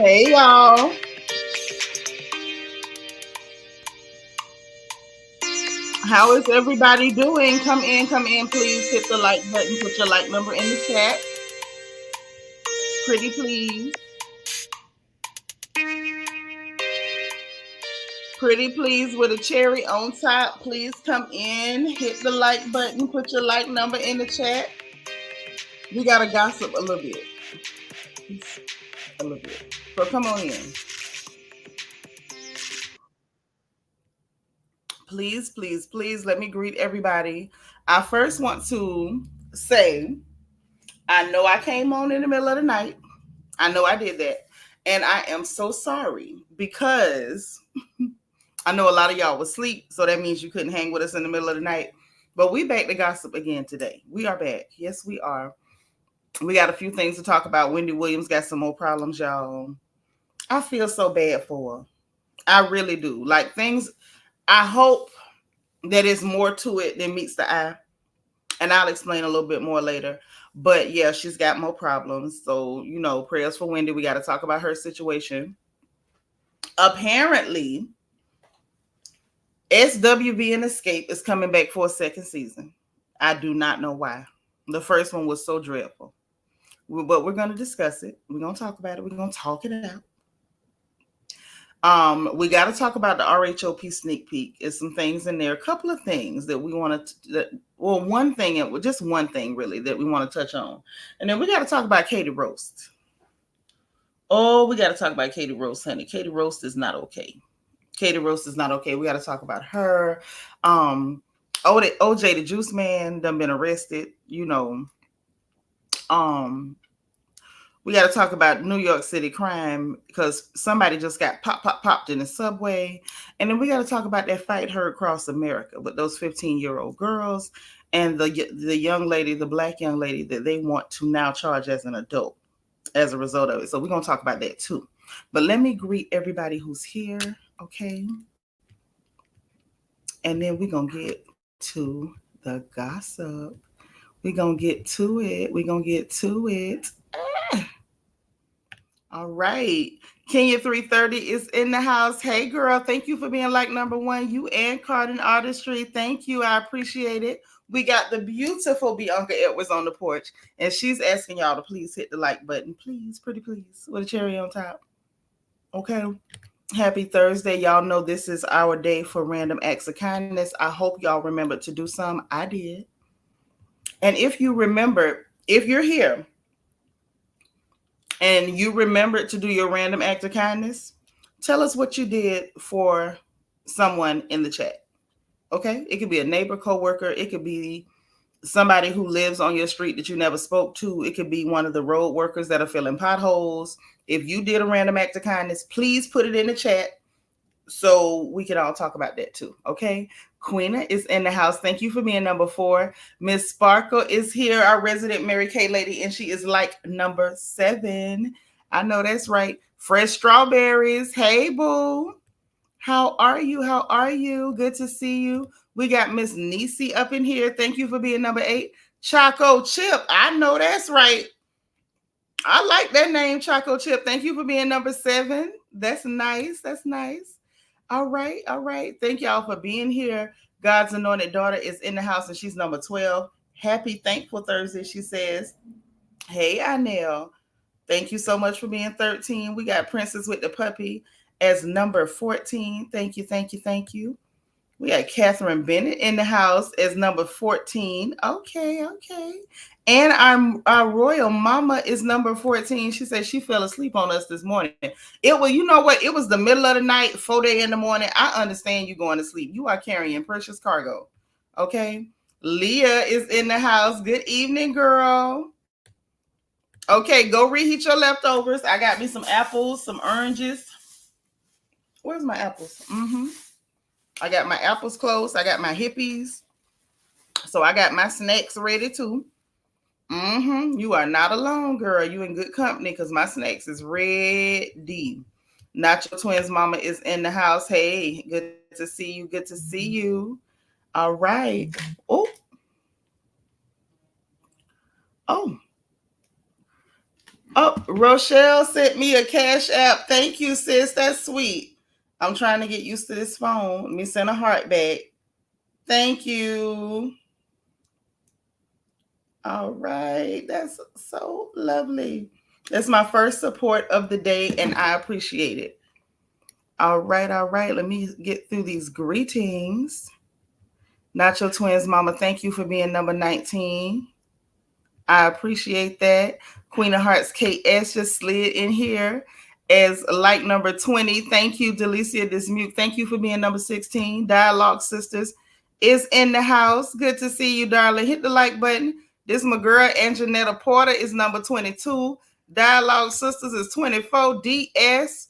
Hey y'all. How is everybody doing? Come in, please. Hit the like button, put your like number in the chat. Pretty please. Pretty please with a cherry on top. Please come in, hit the like button, put your like number in the chat. We gotta gossip a little bit. A little bit. So come on in. Please, please, please let me greet everybody. I first want to say I know I came on in the middle of the night. I know I did that. And I am so sorry because I know a lot of y'all was asleep. So that means you couldn't hang with us in the middle of the night. But we back to gossip again today. We are back. Yes, we are. We got a few things to talk about. Wendy Williams got some more problems, y'all. I feel so bad for her. I really do. Like things, I hope that it's more to it than meets the eye. And I'll explain a little bit more later. But yeah, she's got more problems. So, prayers for Wendy. We got to talk about her situation. Apparently, SWV Xscape is coming back for a second season. I do not know why. The first one was so dreadful. But we're going to discuss it. We're going to talk about it. We're going to talk it out. We got to talk about the RHOP Sneak Peek. There's some things in there, a couple of things that we want to, one thing, just one thing really that we want to touch on. And then we got to talk about Katie Rost. Oh, we got to talk about Katie Rost, honey. Katie Rost is not okay. Katie Rost is not okay. We got to talk about her. OJ the Juice Man done been arrested, we got to talk about New York City crime because somebody just got popped in the subway. And then we got to talk about that fight heard across America with those 15-year-old girls and the young lady, the black young lady that they want to now charge as an adult as a result of it. So we're going to talk about that too. But let me greet everybody who's here, okay? And then we're going to get to the gossip. We're going to get to it. We're going to get to it. All right. Kenya 330 is in the house. Hey, girl. Thank you for being like number one. You and Cardin Artistry. Thank you. I appreciate it. We got the beautiful Bianca Edwards on the porch, and she's asking y'all to please hit the like button. Please, pretty please, with a cherry on top. Okay. Happy Thursday. Y'all know this is our day for random acts of kindness. I hope y'all remembered to do some. I did. And if you remember, if you're here and you remembered to do your random act of kindness, tell us what you did for someone in the chat. Okay? It could be a neighbor, coworker. It could be somebody who lives on your street that you never spoke to. It could be one of the road workers that are filling potholes. If you did a random act of kindness, please put it in the chat so we can all talk about that too. Okay? Queena is in the house. Thank you for being number 4. Miss Sparkle is here, our resident Mary Kay lady, and she is like number 7. I know that's right. Fresh strawberries. Hey, boo. How are you? How are you? Good to see you. We got Miss Nisi up in here. Thank you for being number 8. Choco Chip. I know that's right. I like that name, Choco Chip. Thank you for being number 7. That's nice. That's nice. All right. All right. Thank y'all for being here. God's anointed daughter is in the house and she's number 12. Happy Thankful Thursday, she says. Hey, Anel. Thank you so much for being 13. We got Princess with the Puppy as number 14. Thank you. Thank you. Thank you. We got Catherine Bennett in the house as number 14. Okay. Okay. And our royal mama is number 14. She said she fell asleep on us this morning. It was, you know what? It was the middle of the night, 4 a.m. in the morning. I understand you going to sleep. You are carrying precious cargo. Okay. Leah is in the house. Good evening, girl. Okay, go reheat your leftovers. I got me some apples, some oranges. Where's my apples? I got my apples close. I got my hippies. So I got my snacks ready too. You are not alone, girl. You in good company because my snacks is ready. Nacho Twins mama is in the house. Hey, good to see you. Good to see you. All right. Oh. Oh, Rochelle sent me a cash app. Thank you, sis. That's sweet. I'm trying to get used to this phone. Let me send a heart back. Thank you. All right. That's so lovely. That's my first support of the day, and I appreciate it. All right. All right. Let me get through these greetings. Nacho Twins Mama, thank you for being number 19. I appreciate that. Queen of Hearts KS just slid in here as like number 20. Thank you, Delicia Dismute. Thank you for being number 16. Dialogue Sisters is in the house. Good to see you, darling. Hit the like button. This my girl, Anjanetta Porter, is number 22. Dialogue Sisters is 24. DS,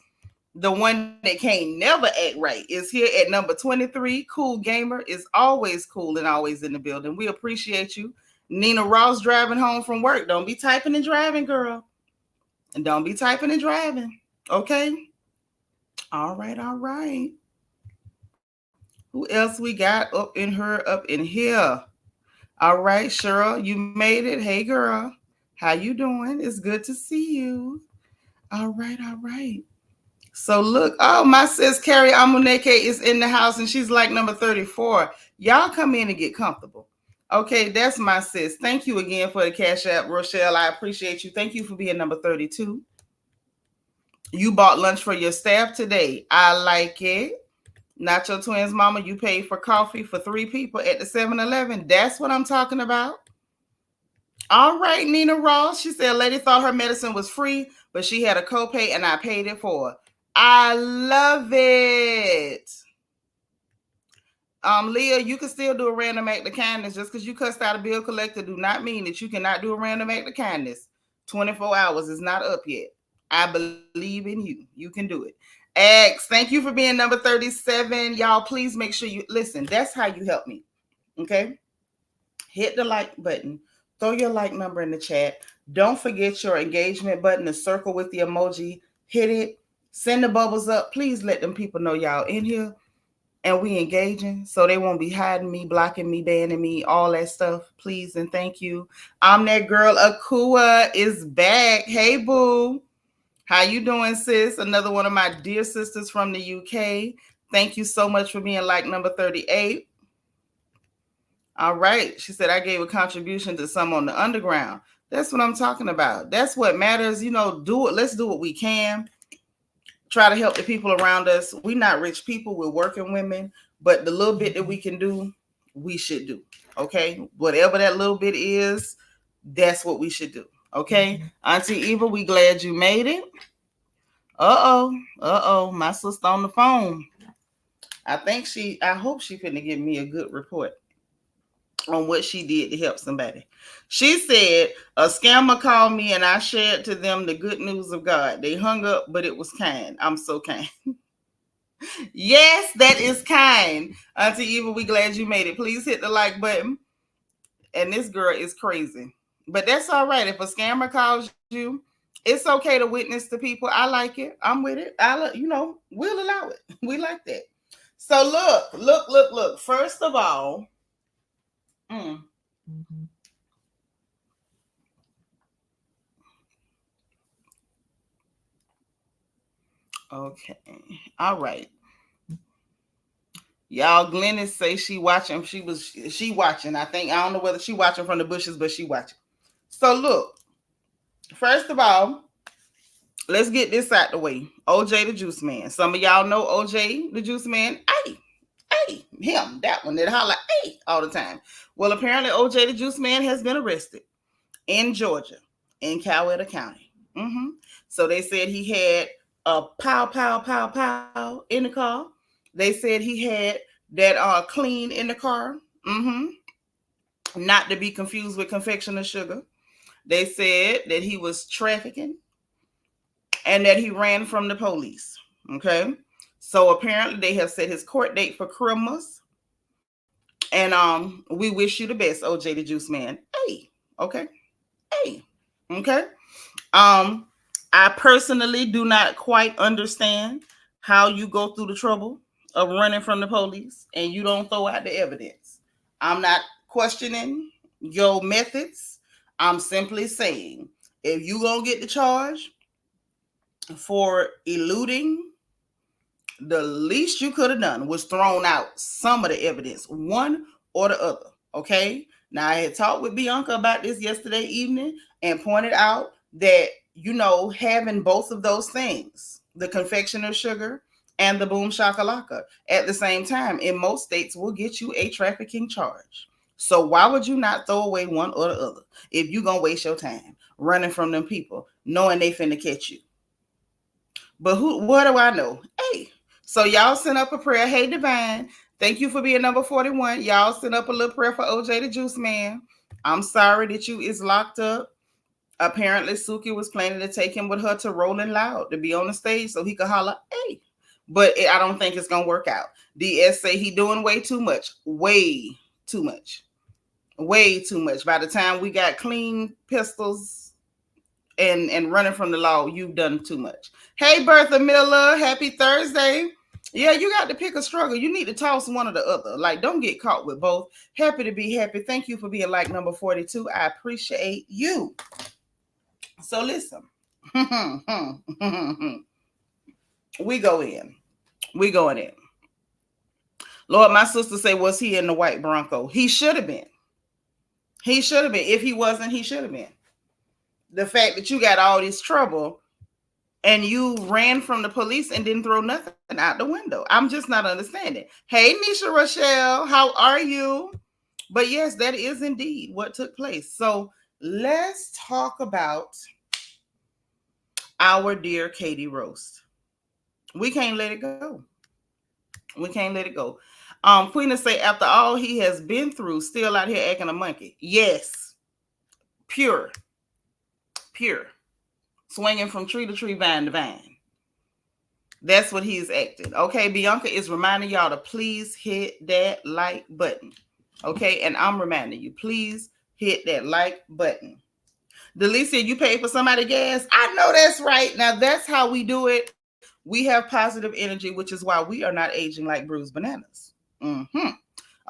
the one that can't never act right, is here at number 23. Cool Gamer is always cool and always in the building. We appreciate you. Nina Ross driving home from work. Don't be typing and driving, girl. And don't be typing and driving. Okay? All right, all right. Who else we got up in here? All right, Cheryl, you made it. Hey, girl. How you doing? It's good to see you. All right, all right. So look, oh, my sis Carrie Amuneke is in the house and she's like number 34. Y'all come in and get comfortable. Okay, that's my sis. Thank you again for the cash app, Rochelle. I appreciate you. Thank you for being number 32. You bought lunch for your staff today. I like it. Nacho Twins Mama, you paid for coffee for 3 people at the 7-Eleven. That's what I'm talking about. All right, Nina Ross. She said, lady thought her medicine was free, but she had a copay and I paid it for her. I love it. Leah, you can still do a random act of kindness. Just because you cussed out a bill collector do not mean that you cannot do a random act of kindness. 24 hours is not up yet. I believe in you. You can do it. X, thank you for being number 37. Y'all, please make sure you listen. That's how you help me. Okay? Hit the like button. Throw your like number in the chat. Don't forget your engagement button, the circle with the emoji. Hit it. Send the bubbles up. Please let them people know y'all in here and we engaging so they won't be hiding me, blocking me, banning me, all that stuff. Please and thank you. I'm that girl. Akua is back. Hey, boo. How you doing, sis? Another one of my dear sisters from the UK. Thank you so much for being like number 38. All right. She said, I gave a contribution to some on the underground. That's what I'm talking about. That's what matters. You know, do it. Let's do what we can. Try to help the people around us. We're not rich people. We're working women. But the little bit that we can do, we should do. Okay? Whatever that little bit is, that's what we should do. Okay? Auntie Eva, we glad you made it. Uh-oh. My sister on the phone. I hope she finna give me a good report on what she did to help somebody. She said, a scammer called me and I shared to them the good news of God. They hung up, but it was kind. I'm so kind. Yes, that is kind. Auntie Eva, we glad you made it. Please hit the like button. And this girl is crazy. But that's all right. If a scammer calls you, it's okay to witness to people. I like it. I'm with it. We'll allow it. We like that. So look. First of all, okay. All right. Y'all, Glennis say she watching. She watching. I don't know whether she watching from the bushes, but she watching. So look, first of all, let's get this out the way. OJ the Juice Man. Some of y'all know OJ the Juice Man. Hey, him, that one that holler, hey, all the time. Well, apparently OJ the Juice Man has been arrested in Georgia, in Coweta County. So they said he had a pow in the car. They said he had that clean in the car. Not to be confused with confectioner sugar. They said that he was trafficking and that he ran from the police. Okay. So apparently they have set his court date for Christmas. And we wish you the best, OJ the Juice Man. Hey, okay. Hey, okay. I personally do not quite understand how you go through the trouble of running from the police and you don't throw out the evidence. I'm not questioning your methods. I'm simply saying If you gonna get the charge for eluding, the least you could have done was thrown out some of the evidence, one or the other. Okay. Now I had talked with Bianca about this yesterday evening and pointed out that, having both of those things, the confectioner sugar and the boom shakalaka at the same time in most states will get you a trafficking charge. So why would you not throw away one or the other if you gonna waste your time running from them people knowing they finna catch you? But what do I know? Hey, so y'all send up a prayer. Hey, Divine, thank you for being number 41. Y'all send up a little prayer for OJ the Juice Man. I'm sorry that you is locked up. Apparently, Suki was planning to take him with her to Rolling Loud to be on the stage so he could holler, hey. But I don't think it's going to work out. DS say he doing way too much. Way too much. Way too much. By the time we got clean pistols and running from the law, you've done too much. Hey, Bertha Miller, happy Thursday. Yeah, you got to pick a struggle. You need to toss one or the other. Like, don't get caught with both. Happy to be happy. Thank you for being like number 42. I appreciate you. So listen. We go in. We going in. Lord, my sister say, was he in the white Bronco? He should have been. He should have been. If he wasn't, he should have been. The fact that you got all this trouble and you ran from the police and didn't throw nothing out the window. I'm just not understanding. Hey, Nisha Rochelle, how are you? But yes, that is indeed what took place. So let's talk about our dear Katie Rost. We can't let it go. We can't let it go. Queen say, after all he has been through, still out here acting a monkey. Yes. Pure. Swinging from tree to tree, vine to vine. That's what he's acting. Okay, Bianca is reminding y'all to please hit that like button. Okay, and I'm reminding you, please hit that like button. Delicia, you paid for somebody gas? I know that's right. Now that's how we do it. We have positive energy, which is why we are not aging like bruised bananas.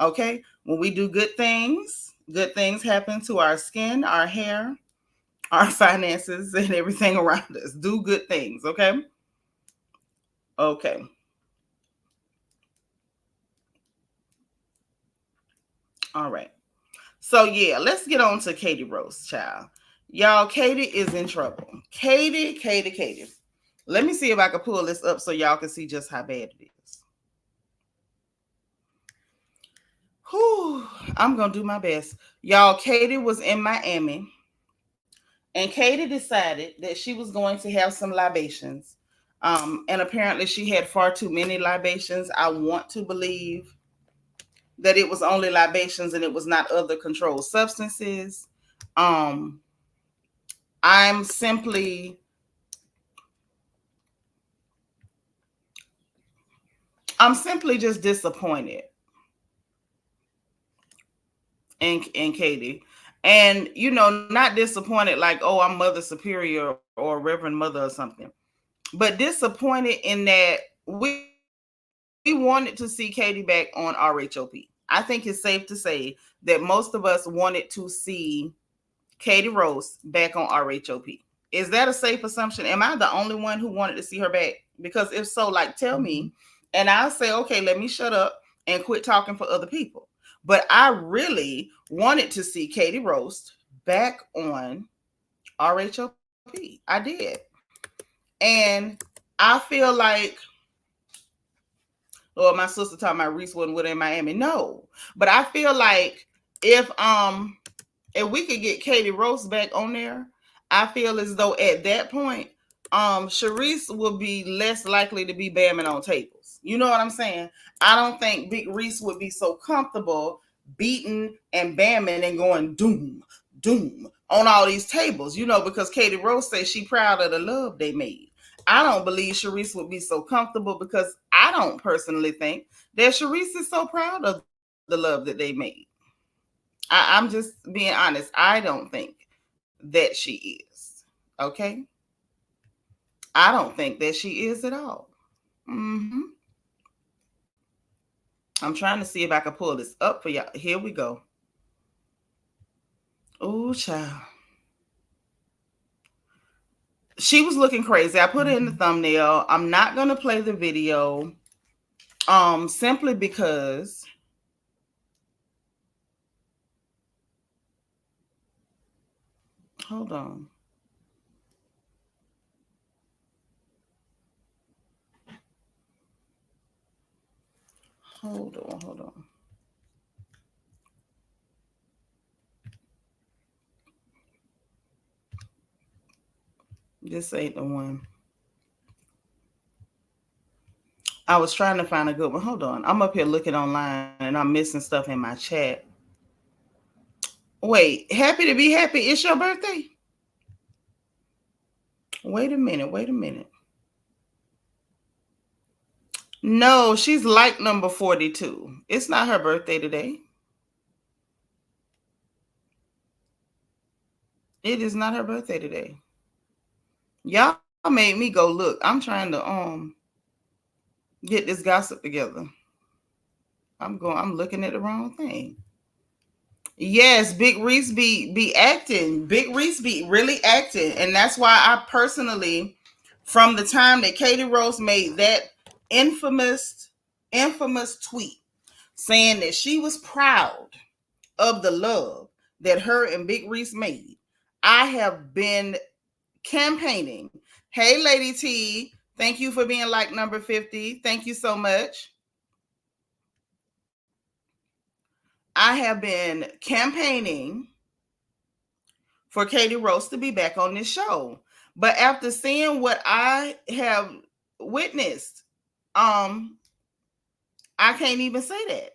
Okay, when we do good things happen to our skin, our hair, our finances, and everything around us. Do good things, okay? Okay. All right. So yeah, let's get on to Katie Rost, child. Y'all, Katie is in trouble. Katie. Let me see if I can pull this up so y'all can see just how bad it is. Whew, I'm going to do my best. Y'all, Katie was in Miami, and Katie decided that she was going to have some libations. And apparently she had far too many libations. I want to believe that it was only libations and it was not other controlled substances. I'm simply just disappointed in Katie. And, not disappointed like, oh, I'm Mother Superior or Reverend Mother or something. But disappointed in that we wanted to see Katie back on RHOP. I think it's safe to say that most of us wanted to see Katie Rost back on RHOP. Is that a safe assumption? Am I the only one who wanted to see her back? Because if so, like, tell me, and I'll say, okay, let me shut up and quit talking for other people. But I really wanted to see Katie Rost back on RHOP. I did. And I feel like, Lord, my sister talking about Reese wasn't with her in Miami. No. But I feel like if we could get Katie Rost back on there, I feel as though at that point, Sharice will be less likely to be bamming on tables. You know what I'm saying? I don't think Big Reese would be so comfortable beating and bamming and going doom on all these tables, because Katie Rost says she proud of the love they made. I don't believe Sharice would be so comfortable because I don't personally think that Sharice is so proud of the love that they made. I'm just being honest. I don't think that she is. Okay? I don't think that she is at all. I'm trying to see if I can pull this up for y'all. Here we go. Oh, child. She was looking crazy. I put it in the thumbnail. I'm not gonna play the video, simply because hold on. Hold on, hold on. This ain't the one. I was trying to find a good one. Hold on. I'm up here looking online and I'm missing stuff in my chat. Wait, happy to be happy. It's your birthday? Wait a minute. Wait a minute. No, she's like number 42. It's not her birthday today. It is not her birthday today. Y'all made me go look. I'm trying to get this gossip together. I'm looking at the wrong thing. Yes, Big Reese be acting. Big Reese be really acting. And that's why I personally, from the time that Katie Rost made that infamous tweet saying that she was proud of the love that her and Big Reese made, I have been campaigning. Hey, Lady T, thank you for being like number 50. Thank you so much. I have been campaigning for Katie Rost to be back on this show. But after seeing what I have witnessed, I can't even say that.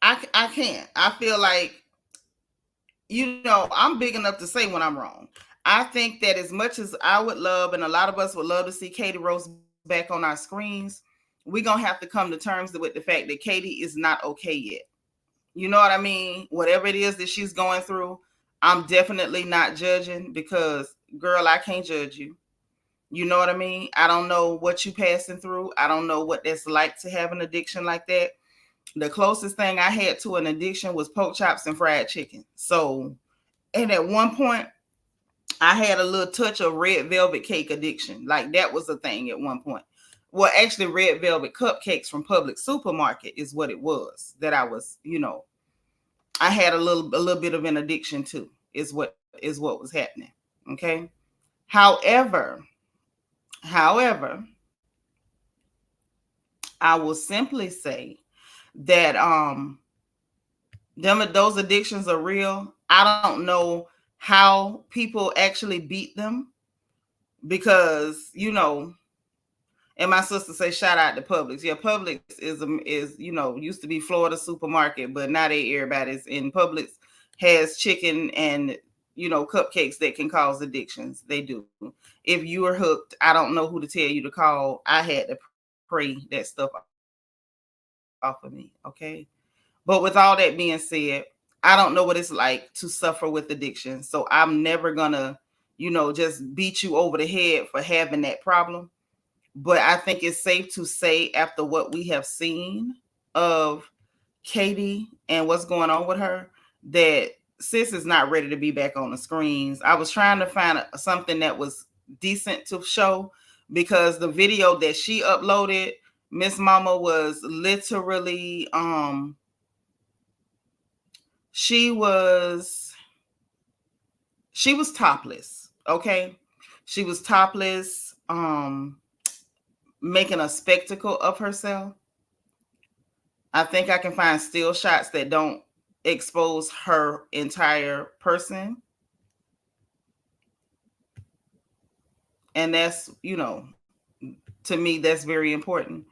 I can't. I feel like, I'm big enough to say when I'm wrong. I think that as much as I would love, and a lot of us would love to see Katie Rost back on our screens, we're going to have to come to terms with the fact that Katie is not okay yet. You know what I mean? Whatever it is that she's going through, I'm definitely not judging because, girl, I can't judge you. You know what I mean? I don't know what you passing through. I don't know what that's like to have an addiction like that. The closest thing I had to an addiction was pork chops and fried chicken. So, and at one point, I had a little touch of red velvet cake addiction. Like that was a thing at one point. Well, actually, red velvet cupcakes from Public Supermarket is what it was that I was, I had a little bit of an addiction to is what was happening. Okay. However, I will simply say that those addictions are real. I don't know how people actually beat them because, and my sister say shout out to Publix. Yeah, Publix is used to be Florida supermarket, but now everybody's in Publix has chicken and cupcakes that can cause addictions. They do. If you are hooked, I don't know who to tell you to call. I had to pray that stuff off of me. Okay. But with all that being said, I don't know what it's like to suffer with addiction. So I'm never gonna, just beat you over the head for having that problem. But I think it's safe to say, after what we have seen of Katie and what's going on with her, that sis is not ready to be back on the screens. I was trying to find something that was decent to show because the video that she uploaded, Miss Mama was literally, she was topless. Okay. She was topless, making a spectacle of herself. I think I can find still shots that don't expose her entire person. And that's, to me, that's very important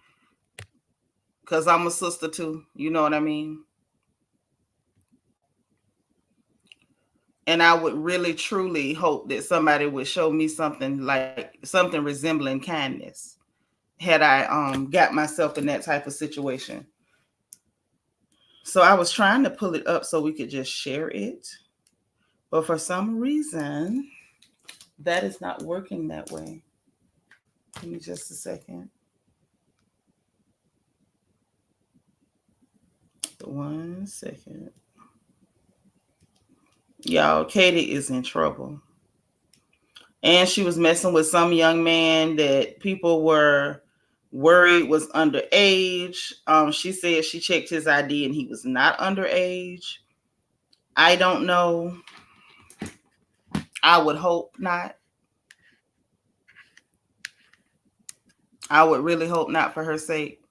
because I'm a sister too. You know what I mean? And I would really, truly hope that somebody would show me something resembling kindness had I got myself in that type of situation. So I was trying to pull it up so we could just share it. But for some reason, that is not working that way. Give me just a second. One second. Y'all, Katie is in trouble. And she was messing with some young man that people were worried was underage. She said she checked his ID and he was not underage. I don't know. I would hope not. I would really hope not for her sake.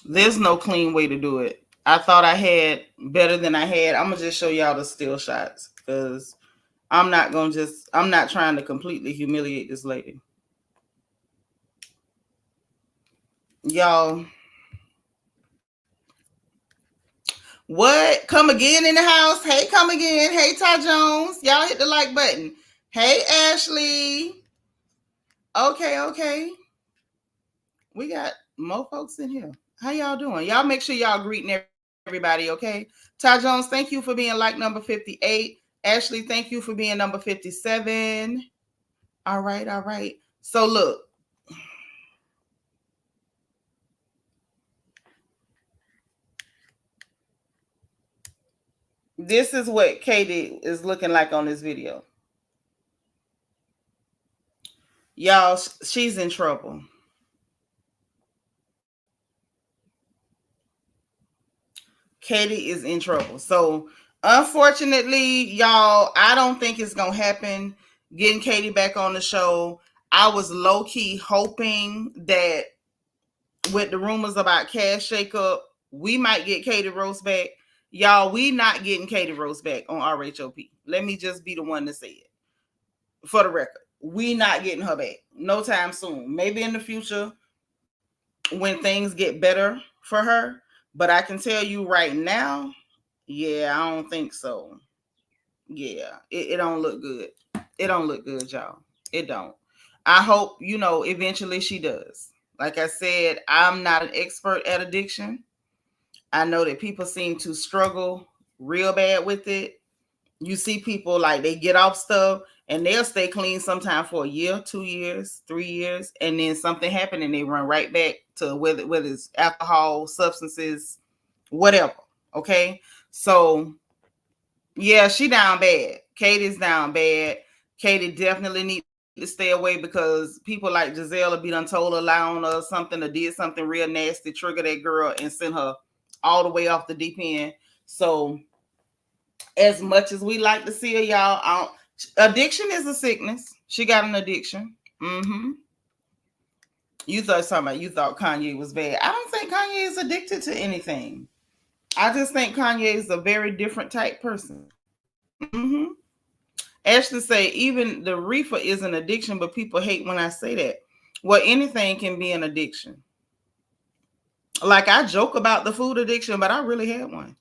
There's no clean way to do it. I thought I had better than I had. I'm gonna just show y'all the still shots because I'm not trying to completely humiliate this lady. Y'all, what? Come again in the house? Hey, come again. Hey, Ty Jones. Y'all hit the like button. Hey, Ashley. Okay. We got more folks in here. How y'all doing? Y'all make sure y'all greeting everybody, okay? Ty Jones, thank you for being like number 58. Ashley, thank you for being number 57. All right. So look. This is what Katie is looking like on this video. Y'all, she's in trouble. Katie is in trouble. So unfortunately, y'all, I don't think it's gonna happen getting Katie back on the show. I was low-key hoping that with the rumors about Cash Shakeup, we might get Katie Rost back. Y'all, we not getting Katie Rost back on RHOP. Let me just be the one to say it. For the record, we not getting her back no time soon. Maybe in the future when things get better for her. But I can tell you right now, yeah, I don't think so. Yeah, it don't look good. It don't look good, y'all. It don't. I hope, eventually she does. Like I said, I'm not an expert at addiction. I know that people seem to struggle real bad with it. You see people like they get off stuff and they'll stay clean sometime for a year, 2 years, 3 years, and then something happened and they run right back to whether it's alcohol, substances, whatever. Okay, so yeah, she down bad. Katie's down bad. Katie definitely needs to stay away because people like Giselle will be done told her lie on her or something or did something real nasty, trigger that girl and send her all the way off the deep end. So as much as we like to see her, y'all, addiction is a sickness. She got an addiction. You thought Kanye was bad. I don't think Kanye is addicted to anything. I just think Kanye is a very different type person. Ashley say even the reefer is an addiction, but people hate when I say that. Well, anything can be an addiction. Like I joke about the food addiction, but I really had one.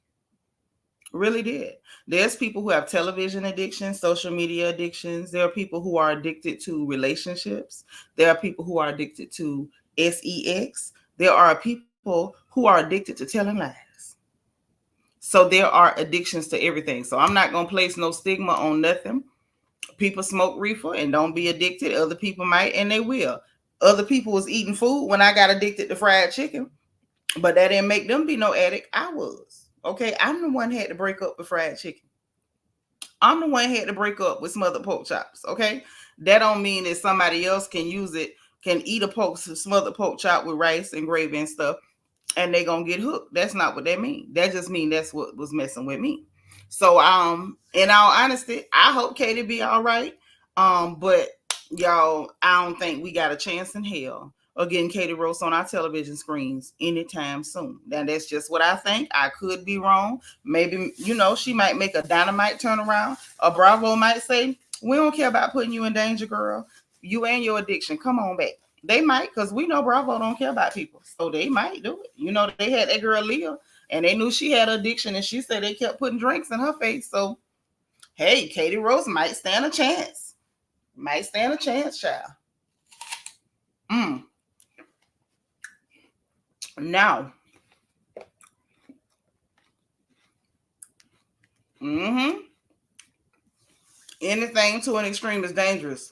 Really did. There's people who have television addictions, social media addictions. There are people who are addicted to relationships. There are people who are addicted to sex. There are people who are addicted to telling lies. So there are addictions to everything. So I'm not going to place no stigma on nothing. People smoke reefer and don't be addicted. Other people might, and they will. Other people was eating food when I got addicted to fried chicken, but that didn't make them be no addict. I was. Okay, I'm the one had to break up with fried chicken. I'm the one had to break up with smothered pork chops. Okay, that don't mean that somebody else can use it, can eat a smothered pork chop with rice and gravy and stuff, and they gonna get hooked. That's not what that means. That just means that's what was messing with me. So, in all honesty, I hope Katie be all right. But y'all, I don't think we got a chance in hell of getting Katie Rost on our television screens anytime soon. Now, that's just what I think. I could be wrong. Maybe, she might make a Dynamite turnaround. A Bravo might say, we don't care about putting you in danger, girl. You and your addiction. Come on back. They might, because we know Bravo don't care about people. So they might do it. They had that girl Leah, and they knew she had addiction, and she said they kept putting drinks in her face. So, hey, Katie Rost might stand a chance. Might stand a chance, child. Now. Anything to an extreme is dangerous.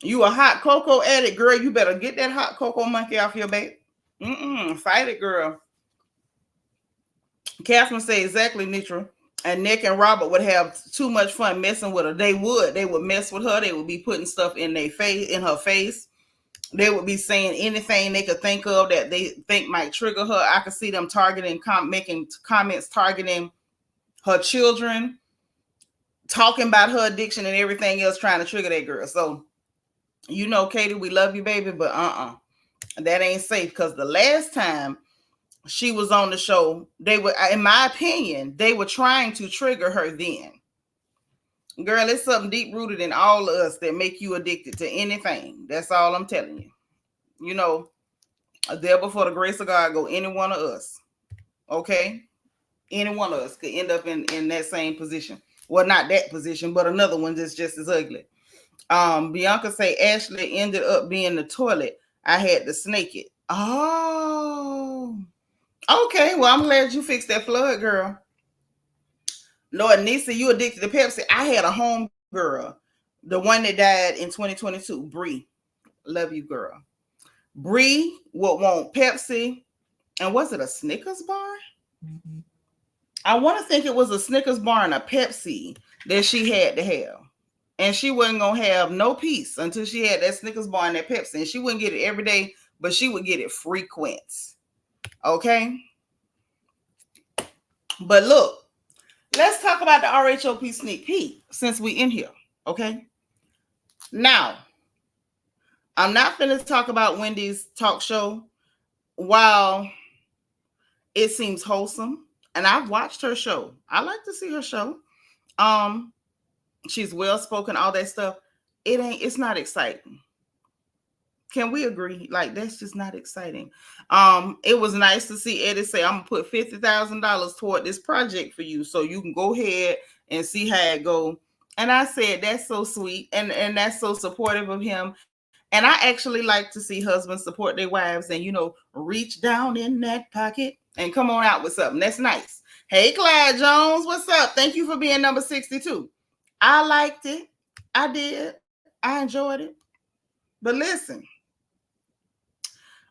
You a hot cocoa addict, girl. You better get that hot cocoa monkey off your back. Fight it, girl. Catherine said exactly, Nitra. And Nick and Robert would have too much fun messing with her. They would mess with her. They would be putting stuff in her face. They would be saying anything they could think of that they think might trigger her. I could see them making comments targeting her children, talking about her addiction and everything else, trying to trigger that girl. So, Katie, we love you, baby, but that ain't safe, because the last time she was on the show, they were, in my opinion, they were trying to trigger her then. Girl, it's something deep rooted in all of us that make you addicted to anything. That's all I'm telling you. There before the grace of God go any one of us. Okay? Any one of us could end up in that same position. Well, not that position, but another one that's just as ugly. Bianca say Ashley ended up being the toilet. I had to snake it. Oh. Okay, well, I'm glad you fixed that flood, girl. Lord, Nisa, you addicted to Pepsi. I had a home girl, the one that died in 2022, Bree. Love you, girl. Bree would want Pepsi. And was it a Snickers bar? Mm-hmm. I want to think it was a Snickers bar and a Pepsi that she had to have. And she wasn't going to have no peace until she had that Snickers bar and that Pepsi. And she wouldn't get it every day, but she would get it frequent. Okay? But look, let's talk about the RHOP Sneap Peek since we in here. Okay? Now, I'm not going to talk about Wendy's talk show. While it seems wholesome, and I've watched her show. I like to see her show. She's well-spoken, all that stuff. It's not exciting. Can we agree? Like, that's just not exciting. It was nice to see Eddie say, I'm gonna put $50,000 toward this project for you, so you can go ahead and see how it go. And I said, that's so sweet, and that's so supportive of him. And I actually like to see husbands support their wives and, reach down in that pocket and come on out with something. That's nice. Hey, Clyde Jones, what's up? Thank you for being number 62. I liked it. I did. I enjoyed it. But listen,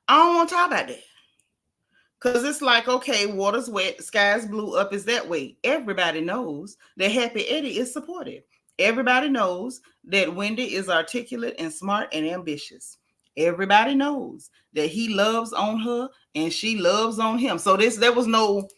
I don't want to talk about that. Because it's like, okay, water's wet, sky's blue, up is that way. Everybody knows that Happy Eddie is supportive. Everybody knows that Wendy is articulate and smart and ambitious. Everybody knows that he loves on her and she loves on him. So there was no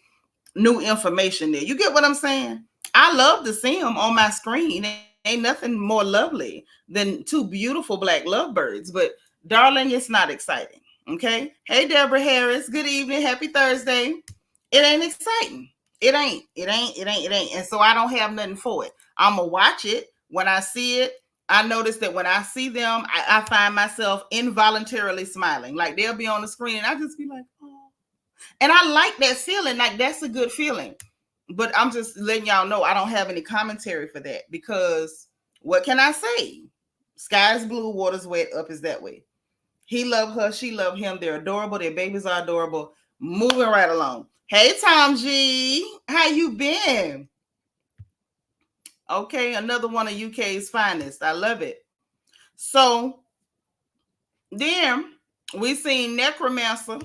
new information there. You get what I'm saying? I love to see him on my screen. Ain't nothing more lovely than two beautiful black lovebirds. But darling, it's not exciting. Okay? Hey, Deborah Harris. Good evening. Happy Thursday. It ain't exciting. It ain't. And so I don't have nothing for it. I'm going to watch it. When I see it, I notice that when I see them, I find myself involuntarily smiling. Like they'll be on the screen and I just be like, oh. And I like that feeling. Like that's a good feeling. But I'm just letting y'all know I don't have any commentary for that because what can I say? Sky's blue, water's wet, up is that way. He loved her. She loved him. They're adorable. Their babies are adorable. Moving right along. Hey, Tom G. How you been? Okay, another one of UK's finest. I love it. So then we seen Necromancer,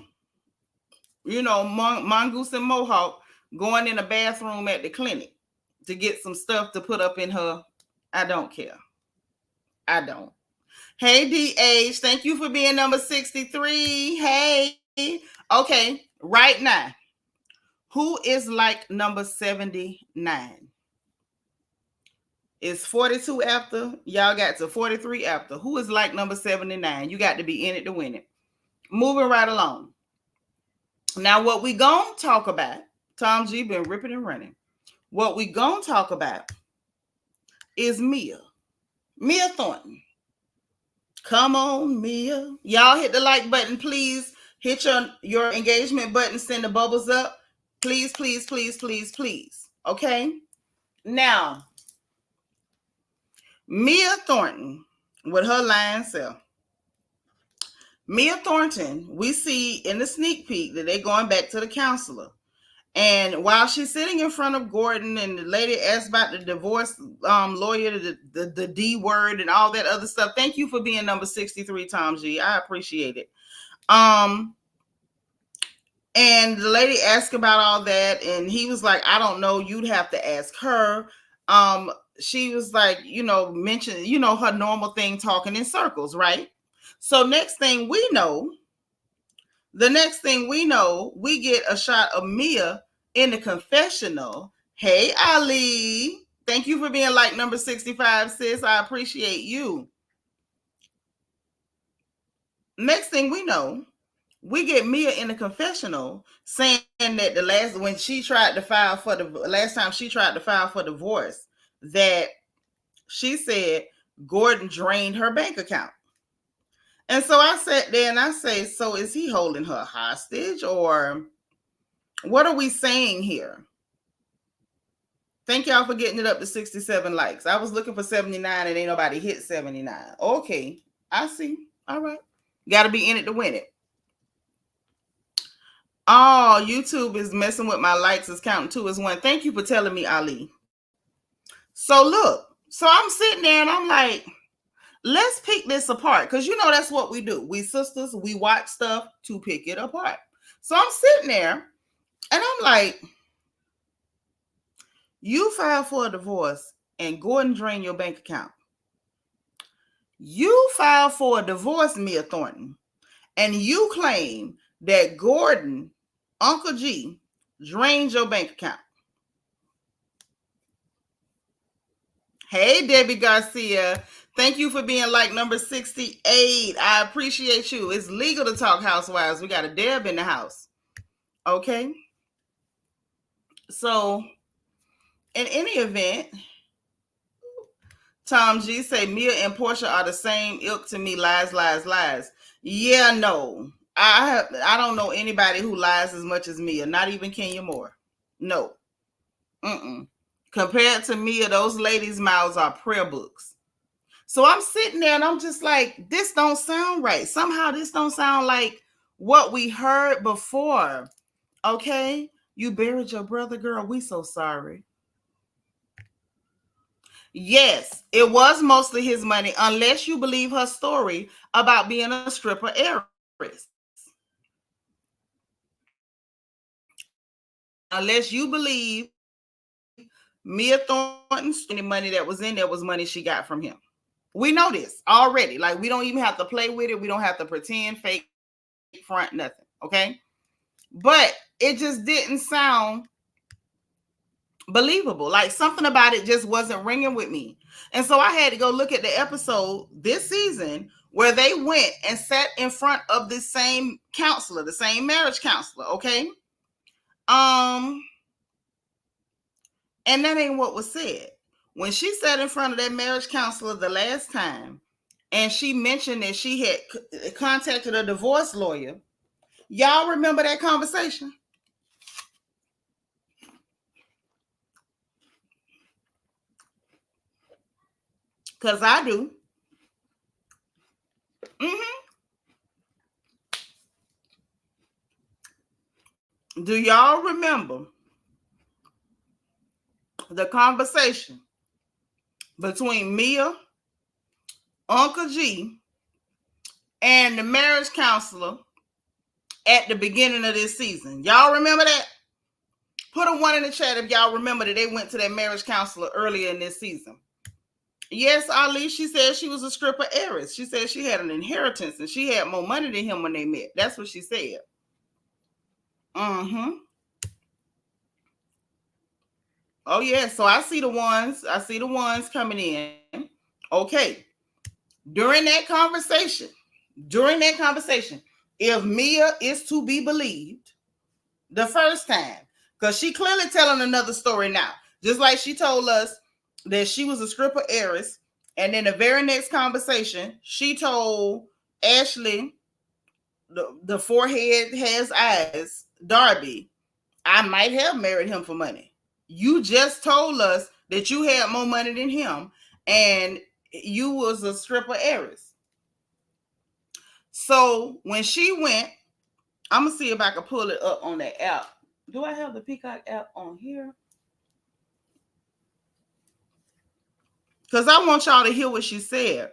Mongoose and Mohawk going in a bathroom at the clinic to get some stuff to put up in her. I don't care. I don't. Hey, DH, thank you for being number 63. Hey. Okay, right now, who is like number 79? It's 42 after. Y'all got to 43 after. Who is like number 79? You got to be in it to win it. Moving right along. Now, what we gonna talk about, Tom G been ripping and running. What we gonna talk about is Mia. Mia Thornton. Come on, Mia. Y'all hit the like button, please. Hit your engagement button. Send the bubbles up. Please, please, please, please, please. Okay? Now, Mia Thornton with her lying self. Mia Thornton, we see in the sneak peek that they're going back to the counselor. And while she's sitting in front of Gordon and the lady asks about the divorce lawyer, the D word and all that other stuff. Thank you for being number 63, Tom G. I appreciate it. And the lady asked about all that, and he was like, I don't know, you'd have to ask her. She was like, mention, her normal thing, talking in circles, right? So the next thing we know, we get a shot of Mia in the confessional. Hey, Ali. Thank you for being like number 65, sis. I appreciate you. Next thing we know, we get Mia in the confessional saying that last time she tried to file for divorce, that she said Gordon drained her bank account. And so I sat there and I say, so is he holding her hostage, or what are we saying here? Thank y'all for getting it up to 67 likes. I was looking for 79 and ain't nobody hit 79. Okay, I see. All right. Got to be in it to win it. Oh, YouTube is messing with my likes. It's counting 2 as 1. Thank you for telling me, Ali. So look, I'm sitting there and I'm like, let's pick this apart, because that's what we do. We sisters, we watch stuff to pick it apart. So I'm sitting there and I'm like, you filed for a divorce and Gordon drained your bank account. You filed for a divorce, Mia Thornton, and you claim that Gordon, Uncle G, drained your bank account. Hey, Debbie Garcia. Thank you for being like number 68. I appreciate you. It's legal to talk housewives. We got a Deb in the house. Okay. So, in any event, Tom G say Mia and Portia are the same ilk to me. Lies, lies, lies. Yeah, no. I don't know anybody who lies as much as Mia. Not even Kenya Moore. No. Compared to Mia, those ladies' mouths are prayer books. So I'm sitting there and I'm just like, this don't sound right. Somehow this don't sound like what we heard before. Okay? You buried your brother, girl. We so sorry. Yes, it was mostly his money, unless you believe her story about being a stripper heiress. Unless you believe Mia Thornton's money that was in there was money she got from him. We know this already. Like, we don't even have to play with it. We don't have to pretend, fake, front, nothing. Okay? But it just didn't sound believable. Like, something about it just wasn't ringing with me. And so I had to go look at the episode this season where they went and sat in front of the same counselor, the same marriage counselor. Okay? And that ain't what was said. When she sat in front of that marriage counselor the last time, and she mentioned that she had contacted a divorce lawyer, y'all remember that conversation? Because I do. Do y'all remember the conversation between Mia, Uncle G, and the marriage counselor at the beginning of this season? Y'all remember that? Put a 1 in the chat if y'all remember that they went to that marriage counselor earlier in this season. Yes, Ali, she said she was a stripper heiress. She said she had an inheritance and she had more money than him when they met. That's what she said. Oh, yeah. So I see the ones coming in. Okay. During that conversation, if Mia is to be believed the first time, because she clearly telling another story now, just like she told us that she was a stripper heiress, and then the very next conversation, she told Ashley, the forehead has eyes, Darby, I might have married him for money. You just told us that you had more money than him, and you was a stripper heiress. So when she went, I'm gonna see if I can pull it up on that app. Do I have the Peacock app on here? Because I want y'all to hear what she said.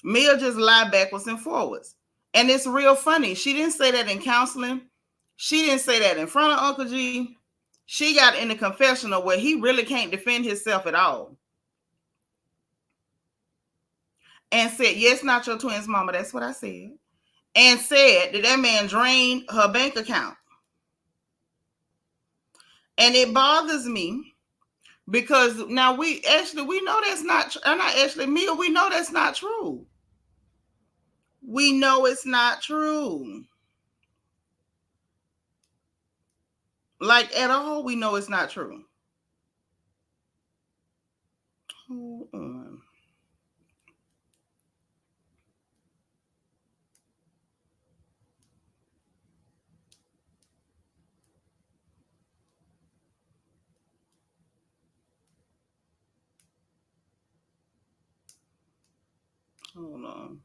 Mia just lied backwards and forwards. And it's real funny. She didn't say that in counseling. She didn't say that in front of Uncle G. She got in the confessional where he really can't defend himself at all. And said, yes, not your twins, mama. That's what I said. And said that man drained her bank account. And it bothers me because now we know that's not true. Not Ashley, Mia, we know that's not true. We know it's not true. Like at all, we know it's not true. Hold on. Hold on.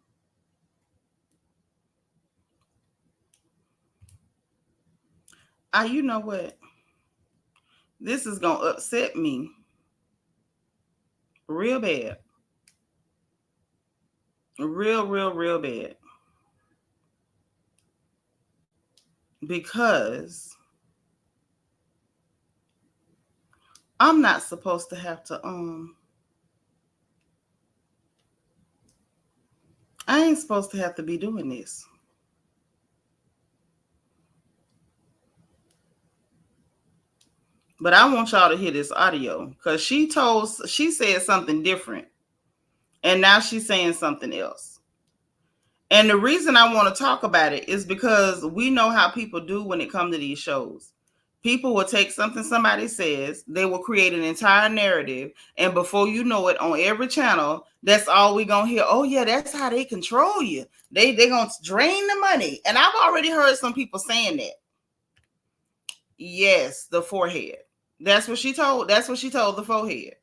You know what? This is going to upset me real bad. Real bad. Because I'm not supposed to have to, I ain't supposed to have to be doing this. But I want y'all to hear this audio because she said something different. And now she's saying something else. And the reason I want to talk about it is because we know how people do when it comes to these shows. People will take something somebody says, they will create an entire narrative, and before you know it, on every channel, that's all we're going to hear. Oh, yeah, that's how they control you. They're going to drain the money. And I've already heard some people saying that. Yes, the forehead. That's what she told the forehead.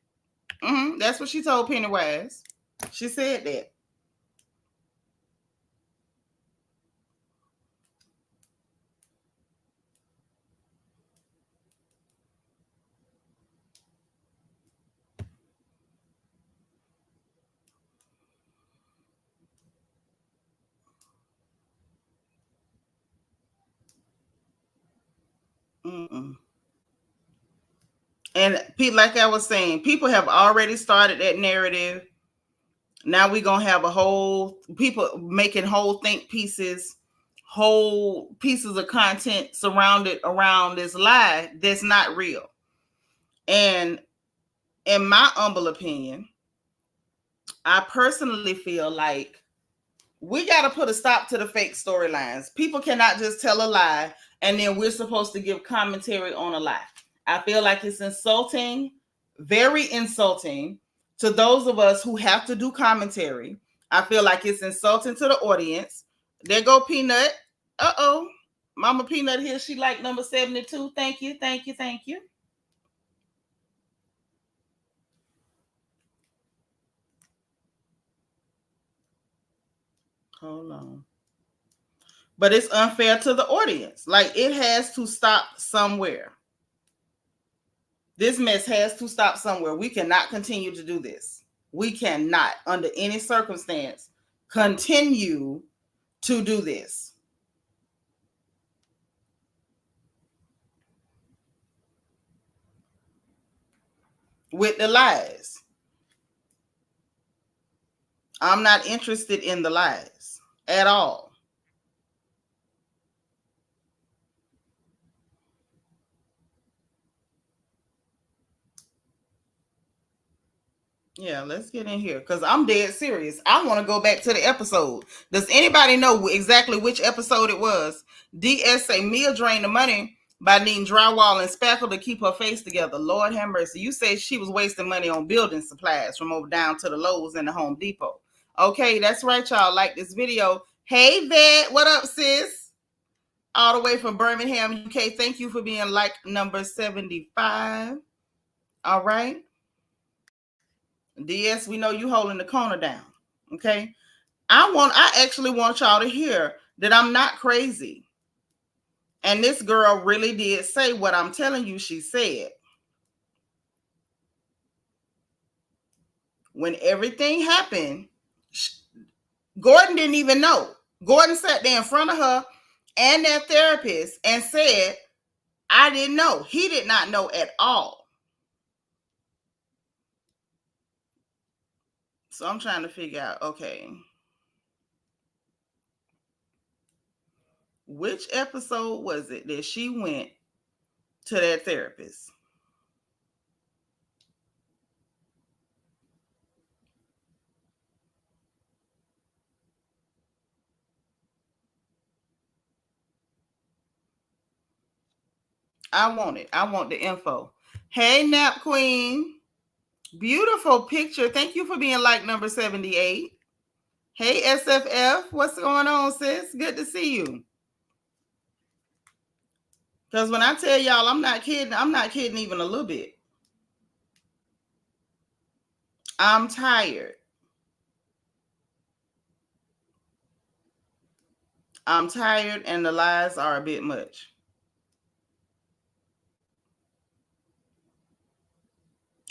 That's what she told Pennywise. She said that. And like I was saying, people have already started that narrative. Now we're going to have people making whole think pieces, whole pieces of content surrounded around this lie that's not real. And in my humble opinion, I personally feel like we got to put a stop to the fake storylines. People cannot just tell a lie and then we're supposed to give commentary on a lie. I feel like it's insulting, very insulting to those of us who have to do commentary. I feel like it's insulting to the audience. There go Peanut. Uh-oh. Mama Peanut here. She like number 72. Thank you. Hold on. But it's unfair to the audience. Like, it has to stop somewhere. This mess has to stop somewhere. We cannot continue to do this. We cannot, under any circumstance, continue to do this. With the lies. I'm not interested in the lies at all. Yeah, let's get in here because I'm dead serious. I want to go back to the episode. Does anybody know exactly which episode it was? DS say Mia drained the money by needing drywall and spackle to keep her face together. Lord have mercy. You say she was wasting money on building supplies from over down to the Lowe's and the Home Depot. Okay, that's right, y'all. Like this video. Hey, Vet. What up, sis? All the way from Birmingham, UK. Thank you for being like number 75. All right. DS, we know you holding the corner down. Okay. I actually want y'all to hear that I'm not crazy. And this girl really did say what I'm telling you she said. When everything happened, Gordon didn't even know. Gordon sat there in front of her and that therapist and said, I didn't know. He did not know at all. So I'm trying to figure out, okay, which episode was it that she went to that therapist? I want it. I want the info. Hey, Nap Queen. Beautiful picture. Thank you for being like number 78. Hey, SFF. What's going on, sis? Good to see you. Because when I tell y'all I'm not kidding even a little bit. I'm tired. I'm tired and the lies are a bit much.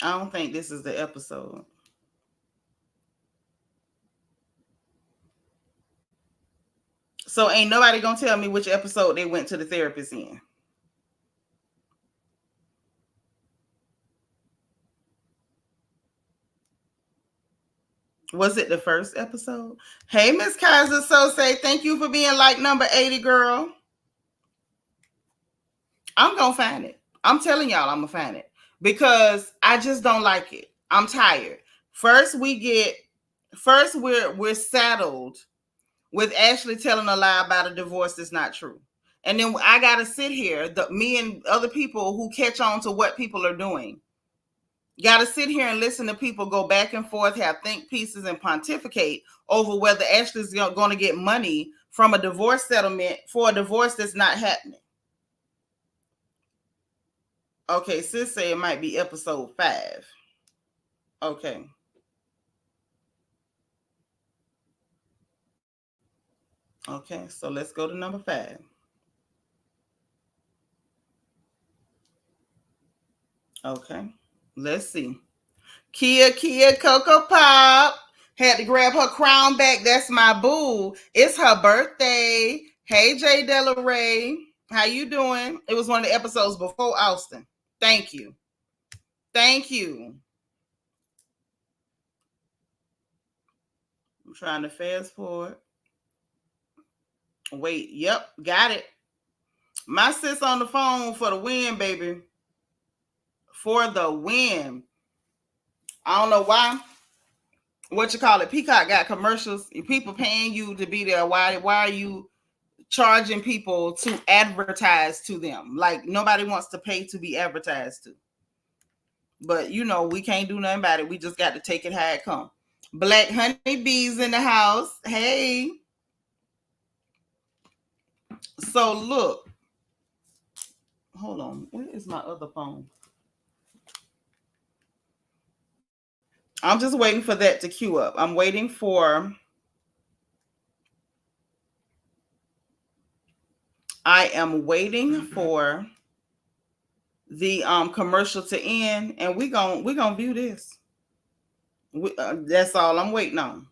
I don't think this is the episode. So ain't nobody gonna tell me which episode they went to the therapist in. Was it the first episode? Hey, Miss Kaiser Sose, thank you for being like number 80, girl. I'm gonna find it. I'm telling y'all I'm gonna find it because I just don't like it. I'm tired. First we're saddled with Ashley telling a lie about a divorce that's not true. And then I gotta sit here, me and other people who catch on to what people are doing. Got to sit here and listen to people go back and forth, have think pieces, and pontificate over whether Ashley's going to get money from a divorce settlement for a divorce that's not happening. Okay, sis say it might be episode 5. Okay. Okay, so let's go to number 5. Okay, let's see. Kia Coco Pop had to grab her crown back. That's my boo. It's her birthday. Hey, Jay Della Ray. How you doing? It was one of the episodes before Austin. Thank you. Thank you. I'm trying to fast forward. Wait, yep, got it. My sis on the phone for the win, baby. For the win. I don't know why. What you call it? Peacock got commercials. People paying you to be there. Why are you charging people to advertise to them? Like nobody wants to pay to be advertised to. But you know, we can't do nothing about it. We just got to take it how it comes. Black honeybees in the house. Hey. So look. Hold on. Where is my other phone? I'm just waiting for that to queue up. I'm waiting for the commercial to end, and we gonna view this. That's all I'm waiting on.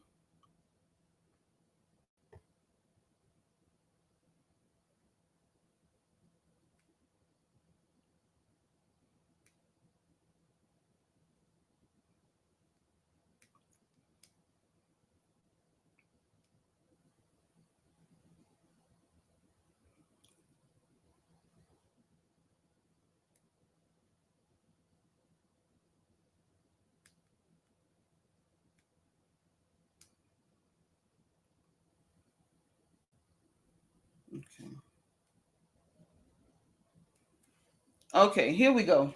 Okay, here we go.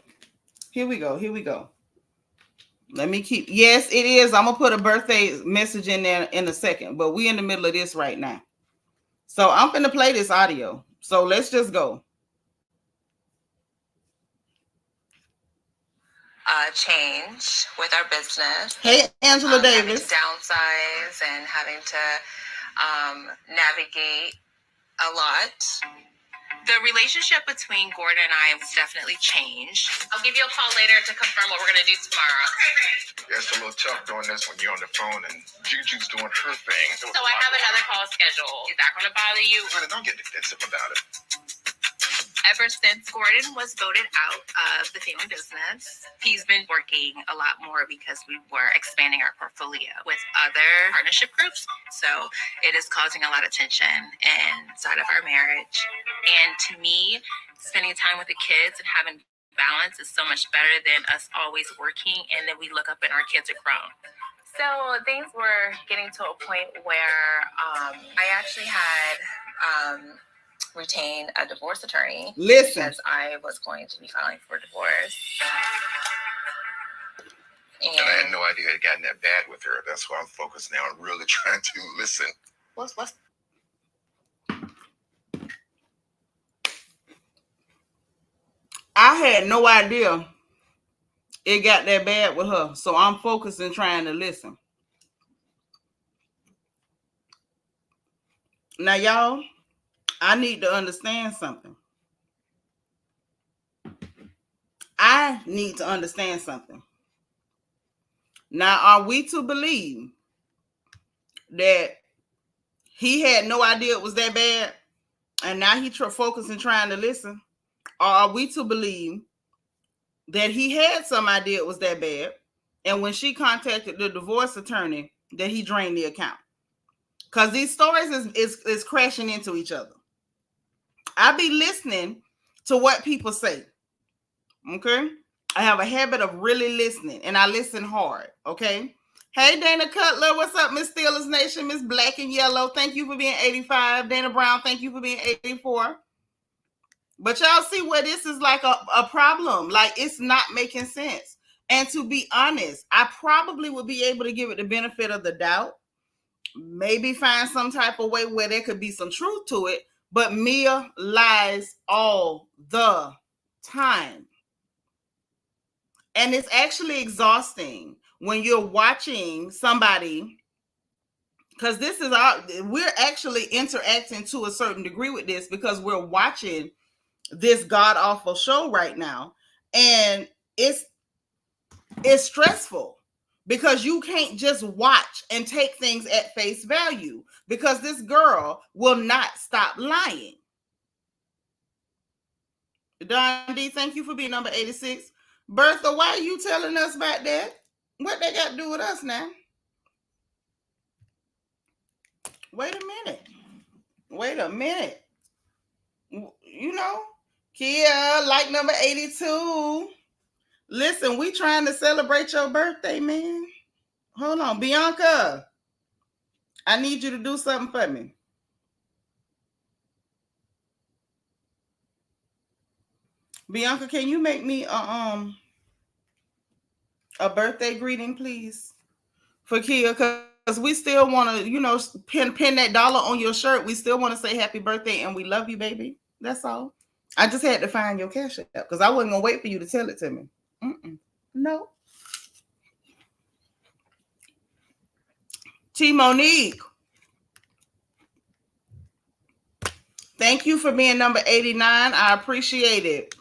Let me keep. Yes, it is. I'm gonna put a birthday message in there in a second, but we in the middle of this right now. So I'm gonna play this audio. So let's just go. change with our business. Hey, Angela Davis. Having to downsize and having to navigate a lot. The relationship between Gordon and I has definitely changed. I'll give you a call later to confirm what we're going to do tomorrow. Okay, yeah, it's a little tough doing this when you're on the phone and Juju's doing her thing. So I have another call scheduled. Is that going to bother you? Honey, don't get defensive about it. Ever since Gordon was voted out of the family business, he's been working a lot more because we were expanding our portfolio with other partnership groups. So it is causing a lot of tension inside of our marriage. And to me, spending time with the kids and having balance is so much better than us always working and then we look up and our kids are grown. So things were getting to a point where I actually had retain a divorce attorney. Listen. Because I was going to be filing for divorce. And I had no idea it had gotten that bad with her. That's why I'm focused now on really trying to listen. What's I had no idea it got that bad with her. So I'm focused and trying to listen. Now, y'all, I need to understand something. I need to understand something. Now, are we to believe that he had no idea it was that bad and now he focused and trying to listen? Or are we to believe that he had some idea it was that bad and when she contacted the divorce attorney that he drained the account? Because these stories is crashing into each other. I be listening to what people say. Okay? I have a habit of really listening, and I listen hard. Okay? Hey, Dana Cutler, what's up, Miss Steelers Nation, Miss Black and Yellow? Thank you for being 85. Dana Brown, thank you for being 84. But y'all see where this is like a problem. Like, it's not making sense. And to be honest, I probably would be able to give it the benefit of the doubt. Maybe find some type of way where there could be some truth to it. But Mia lies all the time. And it's actually exhausting when you're watching somebody, because we're actually interacting to a certain degree with this because we're watching this god-awful show right now. And it's stressful because you can't just watch and take things at face value because this girl will not stop lying. Don D, thank you for being number 86. Bertha, why are you telling us about that? What they got to do with us now? Wait a minute. You know, Kia, like number 82. Listen, we trying to celebrate your birthday, man. Hold on. Bianca, I need you to do something for me. Bianca, can you make me a birthday greeting, please, for Kia? Because we still want to, pin that dollar on your shirt. We still want to say happy birthday and we love you, baby. That's all. I just had to find your cash app because I wasn't going to wait for you to tell it to me. No. T. Monique, thank you for being number 89. I appreciate it.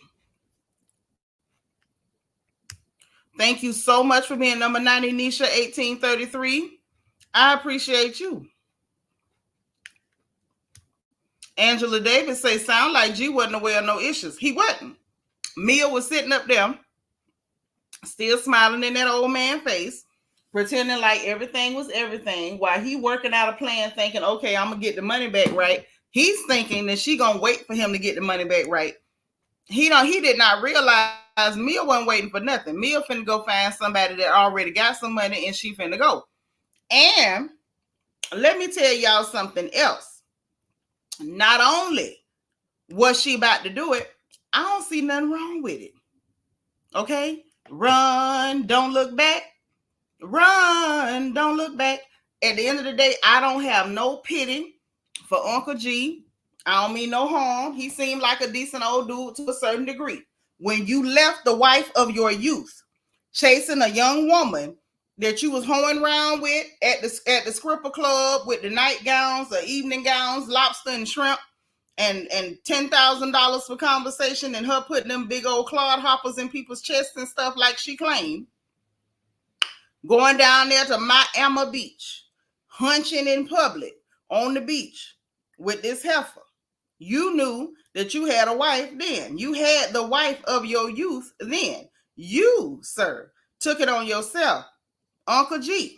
Thank you so much for being number 90, Nisha 1833. I appreciate you. Angela Davis say, sound like G wasn't aware of no issues. He wasn't. Mia was sitting up there, still smiling in that old man face, pretending like everything was everything, while he working out a plan thinking, okay, I'm going to get the money back right. He's thinking that she going to wait for him to get the money back right. He did not realize Mia wasn't waiting for nothing. Mia finna go find somebody that already got some money and she finna go. And let me tell y'all something else. Not only was she about to do it, I don't see nothing wrong with it. Okay? Run, don't look back. Run, don't look back. At the end of the day, I don't have no pity for Uncle G. I don't mean no harm. He seemed like a decent old dude to a certain degree. When you left the wife of your youth, chasing a young woman that you was hoeing around with at the stripper club with the nightgowns, the evening gowns, lobster and shrimp, and $10,000 for conversation, and her putting them big old clod hoppers in people's chests and stuff like she claimed. Going down there to Miami Beach, hunching in public on the beach with this heifer. You knew that you had a wife then. You had the wife of your youth then. You, sir, took it on yourself. Uncle G,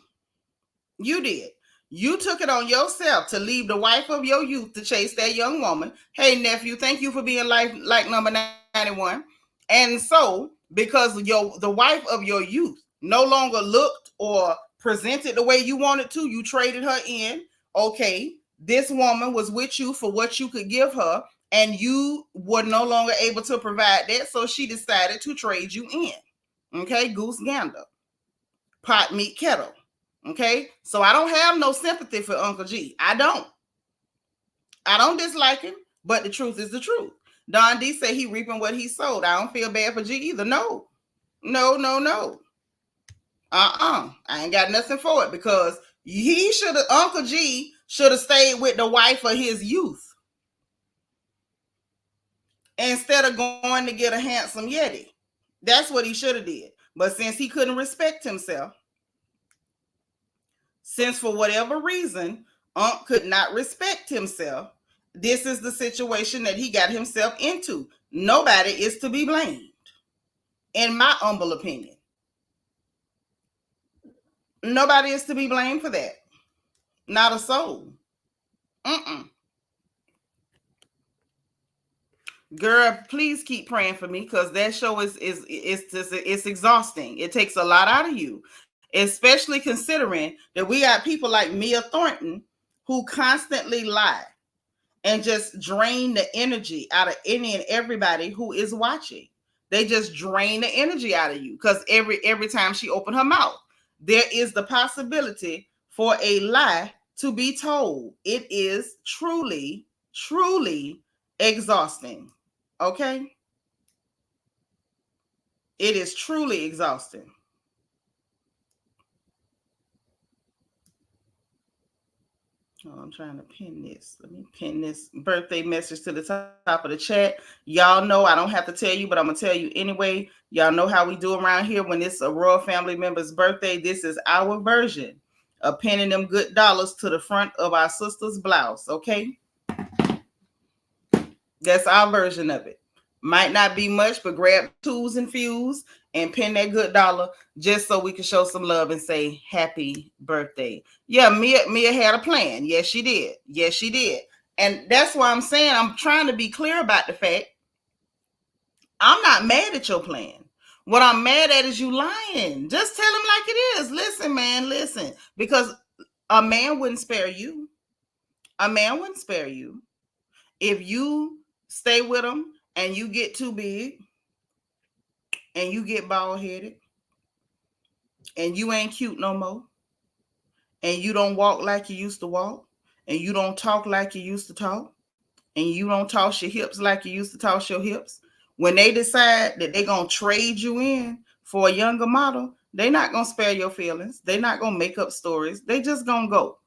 you did. You took it on yourself to leave the wife of your youth to chase that young woman. Hey, nephew, thank you for being like number 91. And so, because the wife of your youth no longer looked or presented the way you wanted to, you traded her in. Okay, this woman was with you for what you could give her, and you were no longer able to provide that, so she decided to trade you in. Okay, goose gander, pot meat kettle. Okay, so I don't have no sympathy for Uncle G. I don't dislike him, but the truth is the truth. Don D said he reaping what he sowed. I don't feel bad for G either. No. I ain't got nothing for it, because Uncle G should have stayed with the wife of his youth instead of going to get a handsome Yeti. That's what he should have did. But since he couldn't respect himself, since for whatever reason Unc could not respect himself, this is the situation that he got himself into. Nobody is to be blamed, in my humble opinion. Nobody is to be blamed for that. Not a soul. Girl, please keep praying for me, because that show is exhausting. It takes a lot out of you, especially considering that we got people like Mia Thornton who constantly lie and just drain the energy out of any and everybody who is watching. They just drain the energy out of you, because every time she opened her mouth, there is the possibility for a lie to be told. It is truly, truly exhausting. Okay? It is truly exhausting. Oh, I'm trying to pin this. Let me pin this birthday message to the top of the chat. Y'all know I don't have to tell you, but I'm going to tell you anyway. Y'all know how we do around here when it's a royal family member's birthday. This is our version of pinning them good dollars to the front of our sister's blouse, okay? That's our version of it. Might not be much, but grab tools and fuse and pin that good dollar just so we can show some love and say happy birthday. Yeah, Mia had a plan. Yes, she did. Yes, she did. And that's why I'm saying, I'm trying to be clear about the fact I'm not mad at your plan. What I'm mad at is you lying. Just tell him like it is. Listen, man, listen. Because a man wouldn't spare you. A man wouldn't spare you. If you stay with him and you get too big and you get bald-headed and you ain't cute no more and you don't walk like you used to walk and you don't talk like you used to talk and you don't toss your hips like you used to toss your hips, when they decide that they're going to trade you in for a younger model, they're not going to spare your feelings. They're not going to make up stories. They just going to go.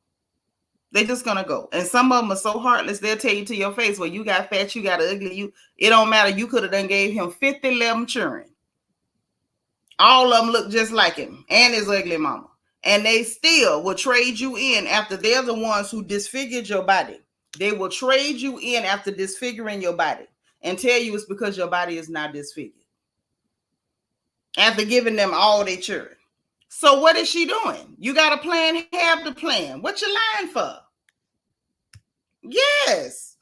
They just going to go. And some of them are so heartless, they'll tell you to your face, well, you got fat, you got ugly, it don't matter. You could have done gave him 50 of them children. All of them look just like him and his ugly mama. And they still will trade you in after they're the ones who disfigured your body. They will trade you in after disfiguring your body and tell you it's because your body is not disfigured. After giving them all their children. So what is she doing? You got a plan, have the plan. What you lying for? Yes.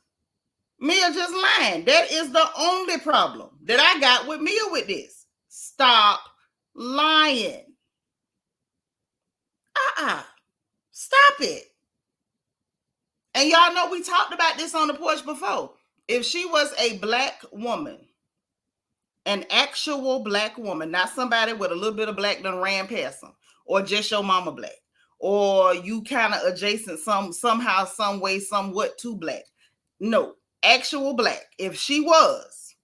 Mia just lying. That is the only problem that I got with Mia with this. Stop lying. Stop it. And y'all know we talked about this on the porch before. If she was a black woman, an actual black woman, not somebody with a little bit of black done ran past them, or just your mama black, or you kind of adjacent somehow, some way, somewhat to black. No, actual black. If she was,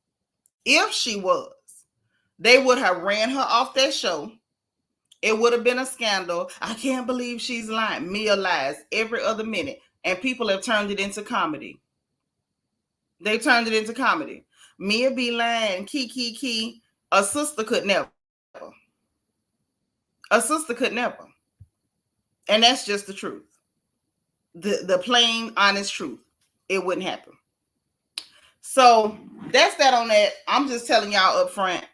They would have ran her off that show. It would have been a scandal. I can't believe she's lying. Mia lies every other minute. And people have turned it into comedy. They turned it into comedy. Mia be lying, key. A sister could never. A sister could never. And that's just the truth. The plain, honest truth. It wouldn't happen. So that's that on that. I'm just telling y'all up front.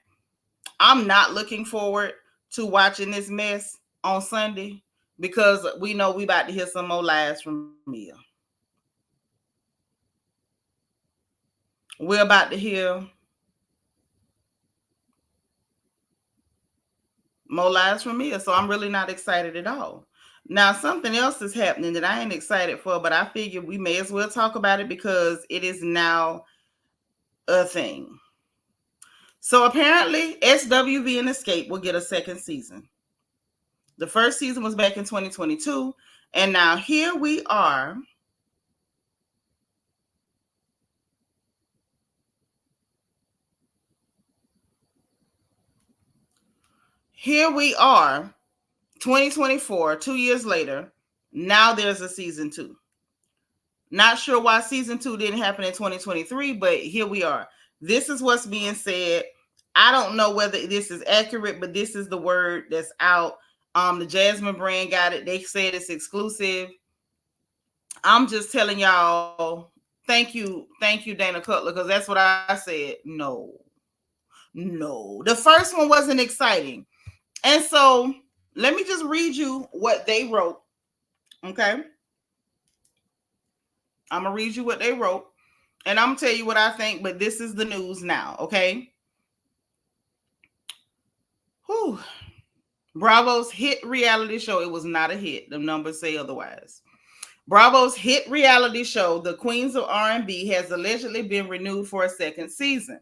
I'm not looking forward to watching this mess on Sunday because we know we about to hear some more lies from Mia. We're about to hear more lies from Mia, so I'm really not excited at all. Now, something else is happening that I ain't excited for, but I figure we may as well talk about it because it is now a thing. So apparently, SWV and Xscape will get a second season. The first season was back in 2022, and now here we are. Here we are, 2024, 2 years later. Now there's a season 2. Not sure why season 2 didn't happen in 2023, but here we are. This is what's being said. I don't know whether this is accurate, but this is the word that's out. The Jasmine brand got it. They said it's exclusive. I'm just telling y'all, thank you, Dana Cutler, because that's what I said. No. The first one wasn't exciting. And so let me just read you what they wrote. Okay. I'm going to read you what they wrote. And I'm going to tell you what I think, but this is the news now. Okay. Whew. Bravo's hit reality show. It was not a hit. The numbers say otherwise. Bravo's hit reality show, The Queens of R&B, has allegedly been renewed for a second season.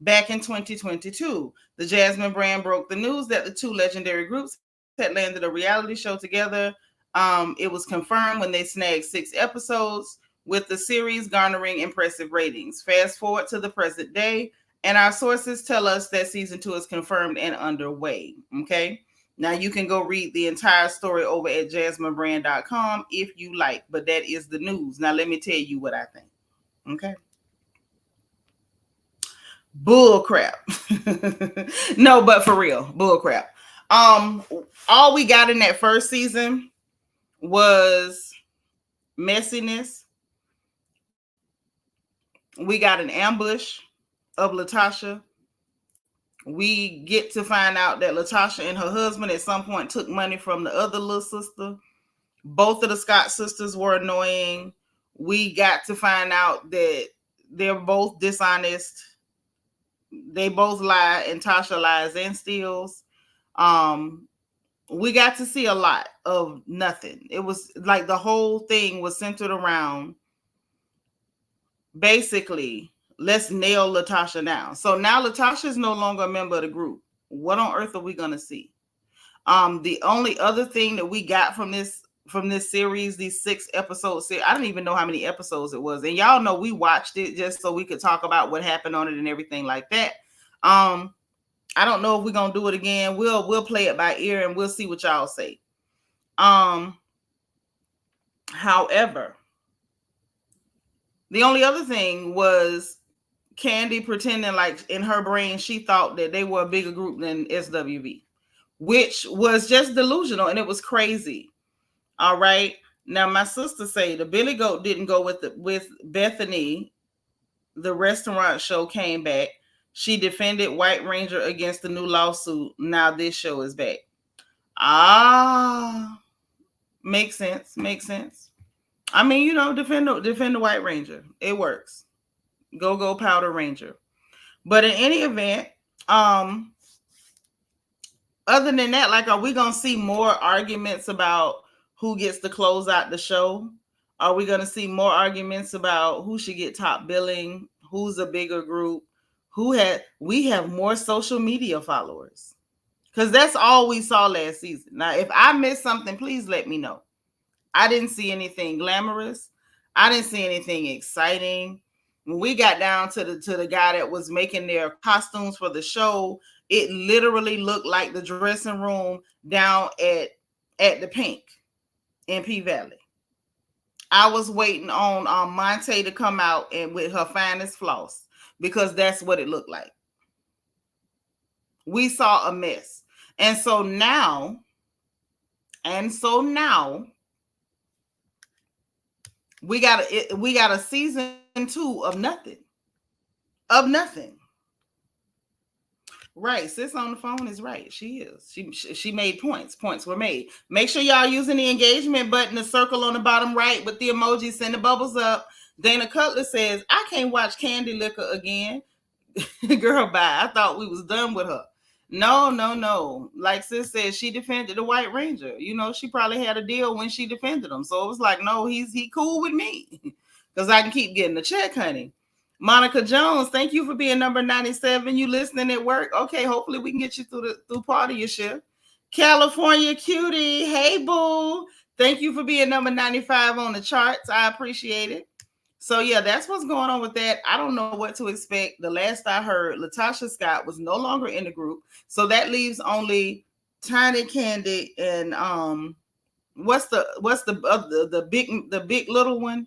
Back in 2022, the Jasmine brand broke the news that the two legendary groups had landed a reality show together. It was confirmed when they snagged 6 episodes, with the series garnering impressive ratings. Fast forward to the present day, and our sources tell us that season 2 is confirmed and underway. Okay. Now you can go read the entire story over at jasminebrand.com if you like, but that is the news. Now let me tell you what I think. Okay. Bull crap. No, but for real, bull crap. All we got in that first season was messiness. We got an ambush of Latasha. We get to find out that Latasha and her husband at some point took money from the other little sister. Both of the Scott sisters were annoying. We got to find out that they're both dishonest. They both lie, and Tasha lies and steals. We got to see a lot of nothing. It was like the whole thing was centered around basically, let's nail Latasha down. So now Latasha is no longer a member of the group. What on earth are we going to see? The only other thing that we got from this series, these 6 episodes, I don't even know how many episodes it was. And y'all know we watched it just so we could talk about what happened on it and everything like that. I don't know if we're going to do it again. We'll play it by ear and we'll see what y'all say. However, the only other thing was Candy pretending like in her brain she thought that they were a bigger group than SWV, which was just delusional, and it was crazy. All right. Now my sister say the Billy Goat didn't go with Bethany. The restaurant show came back. She defended White Ranger against the new lawsuit. Now this show is back. Makes sense. I mean, defend the White Ranger. It works. Go Powder Ranger. But in any event, other than that, like, are we gonna see more arguments about who gets to close out the show? Are we gonna see more arguments about who should get top billing? Who's a bigger group? We have more social media followers? Because that's all we saw last season. Now, if I missed something, please let me know. I didn't see anything glamorous. I didn't see anything exciting. When we got down to the guy that was making their costumes for the show, it literally looked like the dressing room down at the Pink in P Valley. I was waiting on Monte to come out and with her finest floss because that's what it looked like. We saw a mess. And so now we got a season 2 of nothing. Of nothing. Right, sis on the phone is right. She is. She made points. Points were made. Make sure y'all using the engagement button, the circle on the bottom right with the emojis, send the bubbles up. Dana Cutler says, I can't watch Candy Liquor again. Girl, bye. I thought we was done with her. No. Like sis said, she defended the White Ranger. You know, she probably had a deal when she defended him. So it was like, no, he cool with me. Because I can keep getting the check, honey. Monica Jones, thank you for being number 97. You listening at work? Okay, hopefully we can get you through part of your shift. California Cutie, hey boo. Thank you for being number 95 on the charts. I appreciate it. So yeah, that's what's going on with that. I don't know what to expect. The last I heard, Latasha Scott was no longer in the group. So that leaves only Tiny Candy and what's the big little one?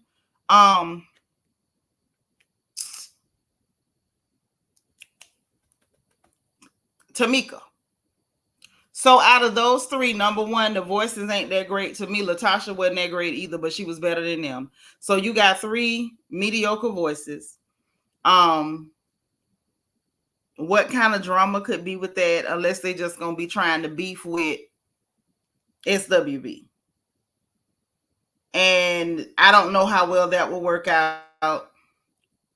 Tamika. So out of those three, number one, the voices ain't that great. To me, Latasha wasn't that great either, but she was better than them. So you got 3 mediocre voices. What kind of drama could be with that unless they just gonna be trying to beef with SWV? And I don't know how well that will work out.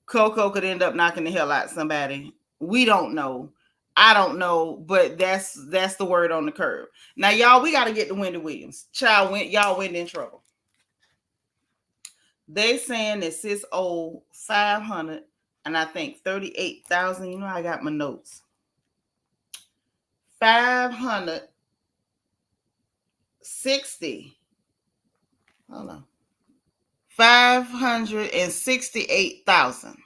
Coco could end up knocking the hell out somebody. We don't know. I don't know, but that's the word on the curb. Now, y'all, we got to get to Wendy Williams. Child, y'all went in trouble. They saying that sis owe 500 and I think 38,000. You know, I got my notes. 560. Hold on. 568,000.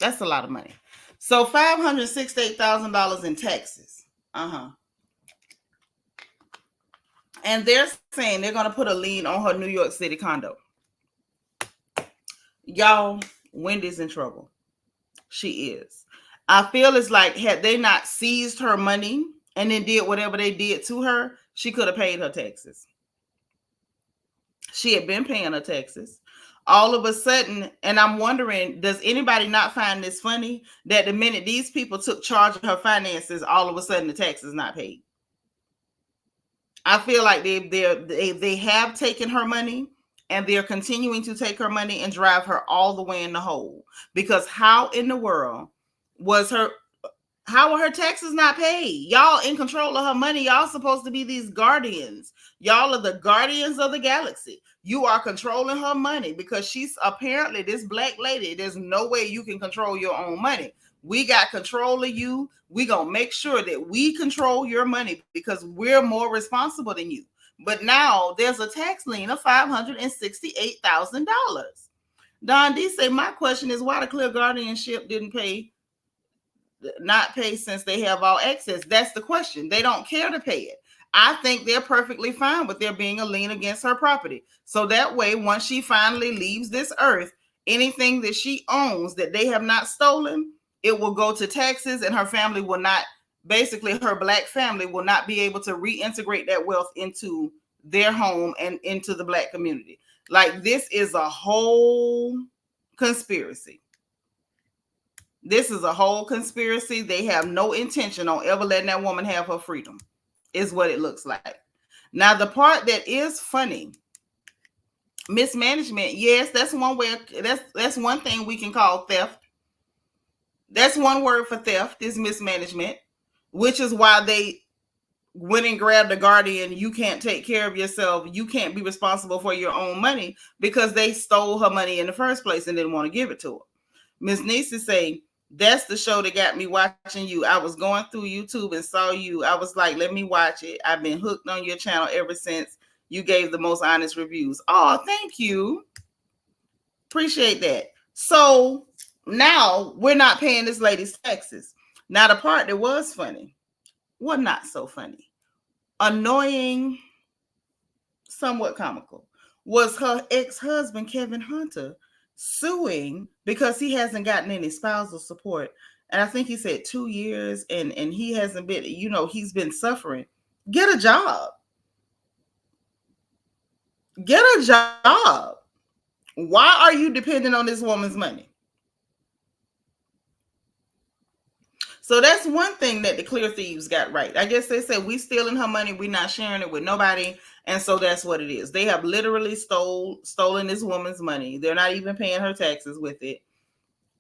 That's a lot of money. So $568,000 in taxes. And they're saying they're going to put a lien on her New York City condo. Y'all, Wendy's in trouble. She is. I feel it's like had they not seized her money and then did whatever they did to her, she could have paid her taxes. She had been paying her taxes. All of a sudden, and I'm wondering, does anybody not find this funny that the minute these people took charge of her finances, all of a sudden the tax is not paid? I feel like they have taken her money and they're continuing to take her money and drive her all the way in the hole. Because how in the world how are her taxes not paid? Y'all in control of her money. Y'all supposed to be these guardians. Y'all are the guardians of the galaxy. You are controlling her money because she's apparently this black lady. There's no way you can control your own money. We got control of you. We gonna make sure that we control your money because we're more responsible than you. But now there's a tax lien of $568,000. Don D say, my question is why the Clear Guardianship didn't not pay since they have all access. That's the question. They don't care to pay it. I think they're perfectly fine with there being a lien against her property. So that way, once she finally leaves this earth, anything that she owns that they have not stolen, it will go to taxes and her family will not, basically her black family will not be able to reintegrate that wealth into their home and into the black community. Like this is a whole conspiracy. This is a whole conspiracy. They have no intention on ever letting that woman have her freedom, is what it looks like. Now, the part that is funny, mismanagement, yes, that's one way. That's one thing we can call theft. That's one word for theft is mismanagement, which is why they went and grabbed the guardian. You can't take care of yourself. You can't be responsible for your own money because they stole her money in the first place and didn't want to give it to her. Miss Nisa say, that's the show that got me watching you. I was going through YouTube and saw you. I was like, let me watch it. I've been hooked on your channel ever since you gave the most honest reviews. Oh, thank you. Appreciate that. So now we're not paying this lady's taxes. Now the part that was funny, well, not so funny, annoying, somewhat comical, was her ex-husband Kevin Hunter suing because he hasn't gotten any spousal support. And I think he said 2 years, and he hasn't been, he's been suffering. Get a job. Get a job. Why are you depending on this woman's money? So that's one thing that the Clear Thieves got right. I guess they said, we stealing her money, we not sharing it with nobody. And so that's what it is. They have literally stolen this woman's money. They're not even paying her taxes with it.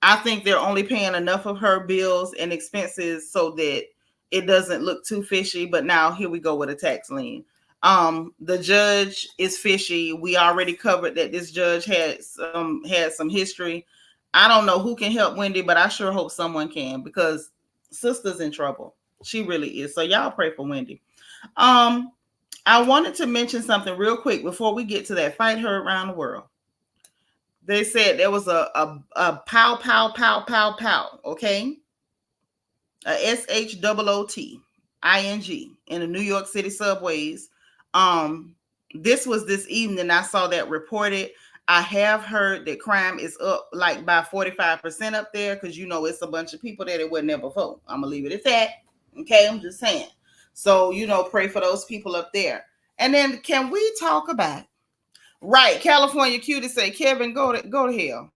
I think they're only paying enough of her bills and expenses so that it doesn't look too fishy. But now here we go with a tax lien. The judge is fishy. We already covered that this judge had some history. I don't know who can help Wendy, but I sure hope someone can, because sister's in trouble. She really is. So y'all pray for Wendy. I wanted to mention something real quick before we get to that fight heard around the world. They said there was a pow, pow, pow, pow, pow, okay? A SHOOTING in the New York City subways. This was this evening. I saw that reported. I have heard that crime is up like by 45% up there, because it's a bunch of people that it would never vote. I'm gonna leave it at that. Okay, I'm just saying. So pray for those people up there. And then can we talk about right? California Cutie say, Kevin, go to hell.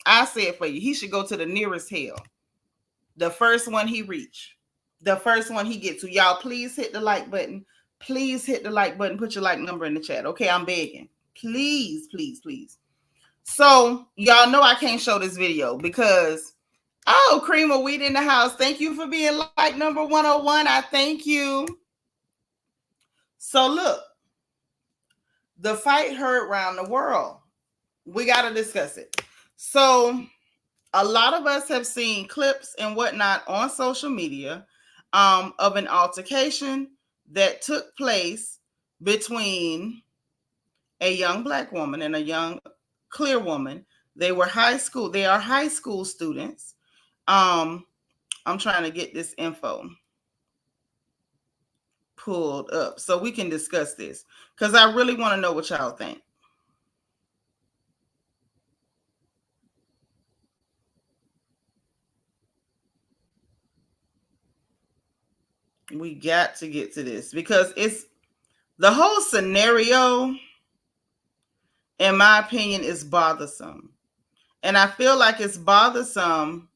I say it for you. He should go to the nearest hell. The first one he reach. The first one he get to. Y'all, please hit the like button. Please hit the like button. Put your like number in the chat. Okay, I'm begging. Please, please, please. So, y'all know I can't show this video because, Cream of Wheat in the house. Thank you for being like number 101. I thank you. So, look. The fight heard around the world. We got to discuss it. So, a lot of us have seen clips and whatnot on social media of an altercation that took place between a young Black woman and a young clear woman. They are high school students. I'm trying to get this info pulled up so we can discuss this, because I really want to know what y'all think. We got to get to this because it's the whole scenario, in my opinion, is bothersome. And I feel like it's bothersome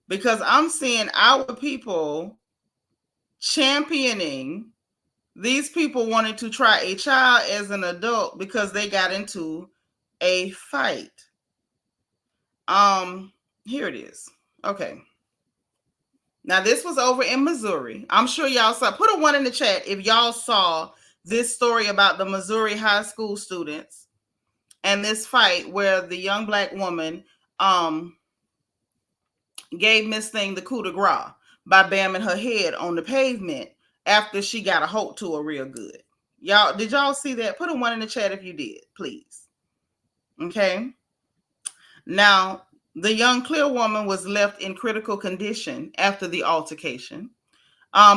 because I'm seeing our people championing these people wanting to try a child as an adult because they got into a fight. Here it is. Okay. Now, this was over in Missouri. I'm sure y'all saw. Put a 1 in the chat if y'all saw this story about the Missouri high school students and this fight where the young Black woman gave Miss Thing the coup de grace by bamming her head on the pavement after she got a hold to her real good. Y'all, did y'all see that? Put a 1 in the chat if you did, please. Okay. Now, the young clear woman was left in critical condition after the altercation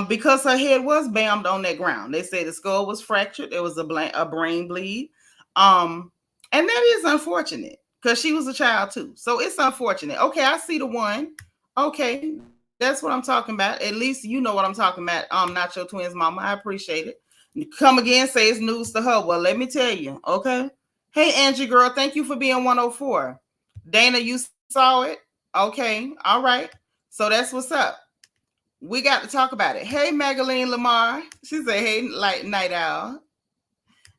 because her head was bammed on that ground. They say the skull was fractured. There was a brain bleed. And that is unfortunate because she was a child too. So it's unfortunate. Okay, I see the 1. Okay, that's what I'm talking about. At least you know what I'm talking about. Not your twins, mama. I appreciate it. Come again, say it's news to her. Well, let me tell you, okay? Hey, Angie girl, thank you for being 104. Dana, you saw it? Okay, all right. So that's what's up. We got to talk about it. Hey, Magaline Lamar. She said, hey, night owl.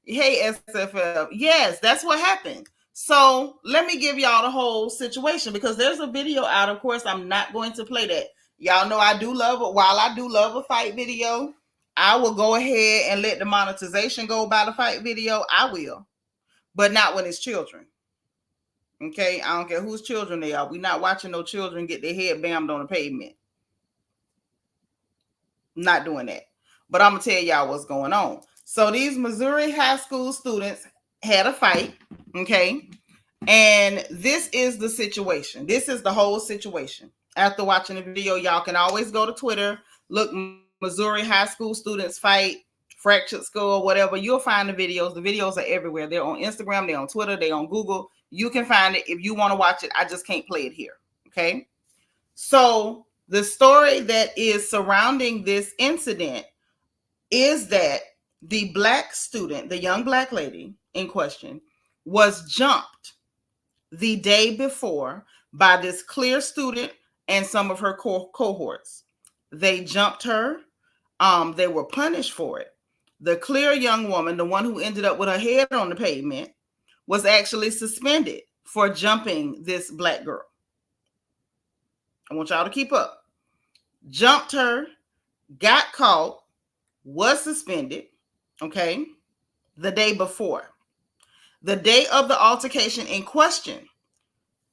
Hey, SFL. Yes, that's what happened. So let me give y'all the whole situation because there's a video out. Of course, I'm not going to play that. Y'all know I do love it. While I do love a fight video, I will go ahead and let the monetization go by the fight video. I will, but not when it's children. Okay, I don't care whose children they are. We're not watching no children get their head bammed on the pavement. Not doing that. But I'm going to tell y'all what's going on. So these Missouri high school students had a fight, okay? And this is the situation. This is the whole situation. After watching the video, y'all can always go to Twitter, look Missouri high school students fight, fractured skull, whatever. You'll find the videos. The videos are everywhere. They're on Instagram, they're on Twitter, they're on Google. You can find it if you want to watch it. I just can't play it here. Okay. So the story that is surrounding this incident is that the black student, the young black lady in question, was jumped the day before by this clear student and some of her cohorts. They jumped her. They were punished for it. The clear young woman, the one who ended up with her head on the pavement, was actually suspended for jumping this black girl. I want y'all to keep up. Jumped her, got caught, was suspended, okay, the day before. The day of the altercation in question,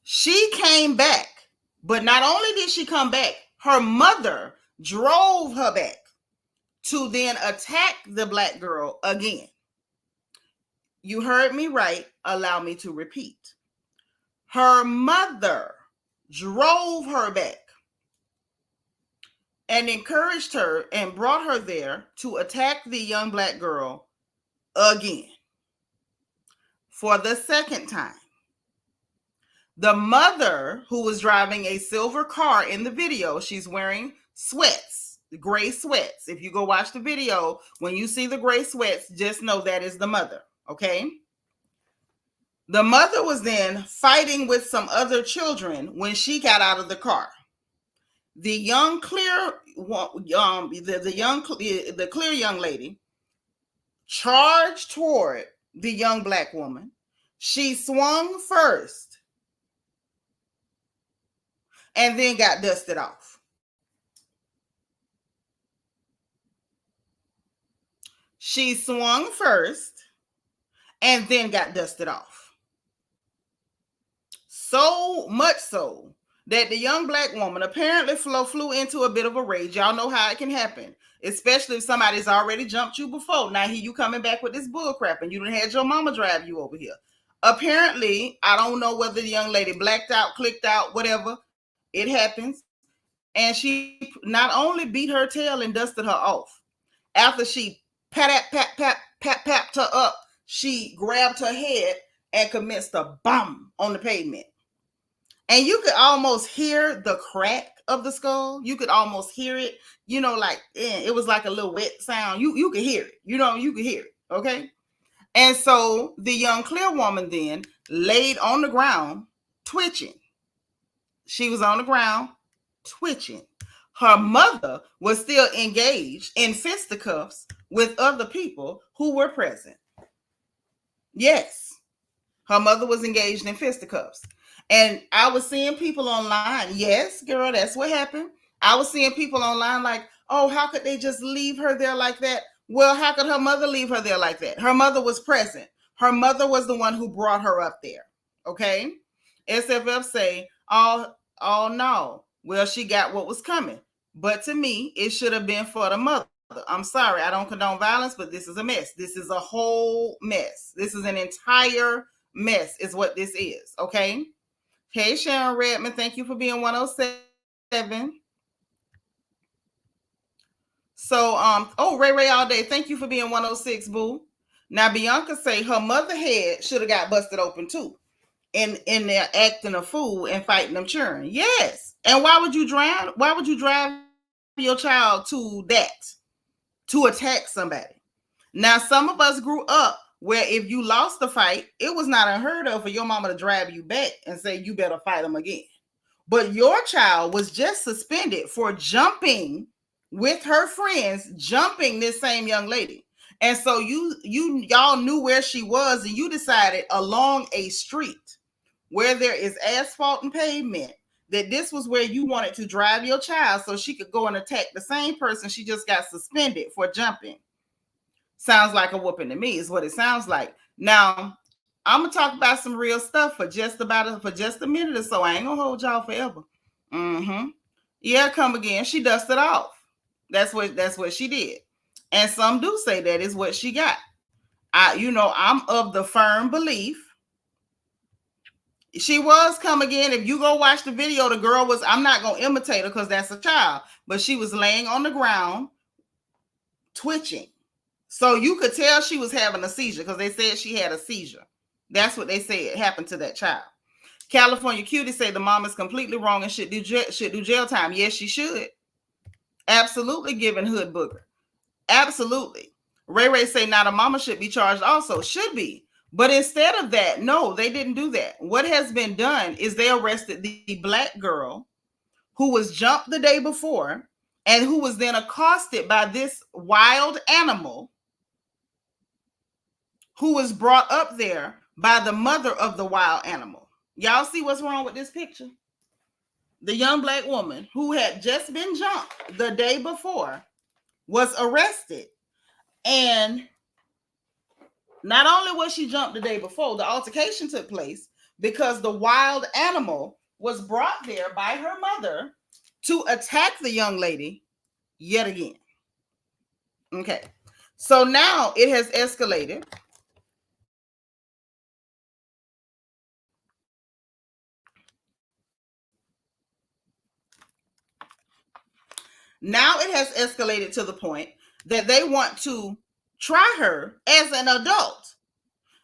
she came back. But not only did she come back, her mother drove her back to then attack the black girl again. You heard me right. Allow me to repeat. Her mother drove her back and encouraged her and brought her there to attack the young black girl again for the second time. The mother, who was driving a silver car in the video, she's wearing sweats, gray sweats. If you go watch the video, when you see the gray sweats, just know that is the mother, okay? The mother was then fighting with some other children when she got out of the car. The young clear, the clear young lady charged toward the young black woman. She swung first and then got dusted off. She swung first and then got dusted off. So much so that the young black woman apparently flew into a bit of a rage. Y'all know how it can happen, especially if somebody's already jumped you before. Now here you coming back with this bull crap and you done had your mama drive you over here. Apparently, I don't know whether the young lady blacked out, clicked out, whatever. It happens. And she not only beat her tail and dusted her off, after she papped her up, she grabbed her head and commenced a bomb on the pavement. And you could almost hear the crack of the skull. You could almost hear it, like it was like a little wet sound. You could hear it, you could hear it, okay? And so the young clear woman then laid on the ground, twitching. She was on the ground, twitching. Her mother was still engaged in fisticuffs with other people who were present. Yes, her mother was engaged in fisticuffs. And I was seeing people online. Yes, girl, that's what happened. I was seeing people online like, oh, how could they just leave her there like that? Well, how could her mother leave her there like that? Her mother was present. Her mother was the one who brought her up there. Okay? SFF say, oh no. Well, she got what was coming. But to me, it should have been for the mother. I'm sorry, I don't condone violence, but this is a mess. This is a whole mess. This is an entire mess is what this is. Okay? Hey, Sharon Redmond, thank you for being 107. So, Ray all day, thank you for being 106, boo. Now, Bianca say her mother head should have got busted open too, in there acting a fool and fighting them children. Yes, and why would you drive your child to that, to attack somebody? Now, some of us grew up where if you lost the fight, it was not unheard of for your mama to drive you back and say, you better fight them again. But your child was just suspended for jumping with her friends, jumping this same young lady. And so y'all knew where she was, and you decided along a street where there is asphalt and pavement that this was where you wanted to drive your child so she could go and attack the same person she just got suspended for jumping. Sounds like a whooping to me is what it sounds like. Now, I'm gonna talk about some real stuff for just a minute or so. I ain't gonna hold y'all forever. Yeah, come again. She dusted off. That's what she did. And some do say that is what she got. I'm of the firm belief She was come again. If you go watch the video, the girl was, I'm not going to imitate her because that's a child, but she was laying on the ground twitching. So you could tell she was having a seizure because they said she had a seizure. That's what they said happened to that child. California Cutie said the mom is completely wrong and should do jail time. Yes, she should. Absolutely giving hood booger. Absolutely. Ray Ray say now the mama should be charged also. Should be. But instead of that, no, they didn't do that. What has been done is they arrested the black girl who was jumped the day before and who was then accosted by this wild animal who was brought up there by the mother of the wild animal. Y'all see what's wrong with this picture? The young black woman who had just been jumped the day before was arrested. And not only was she jumped the day before, the altercation took place because the wild animal was brought there by her mother to attack the young lady yet again. Okay. So now it has escalated. Now it has escalated to the point that they want to try her as an adult.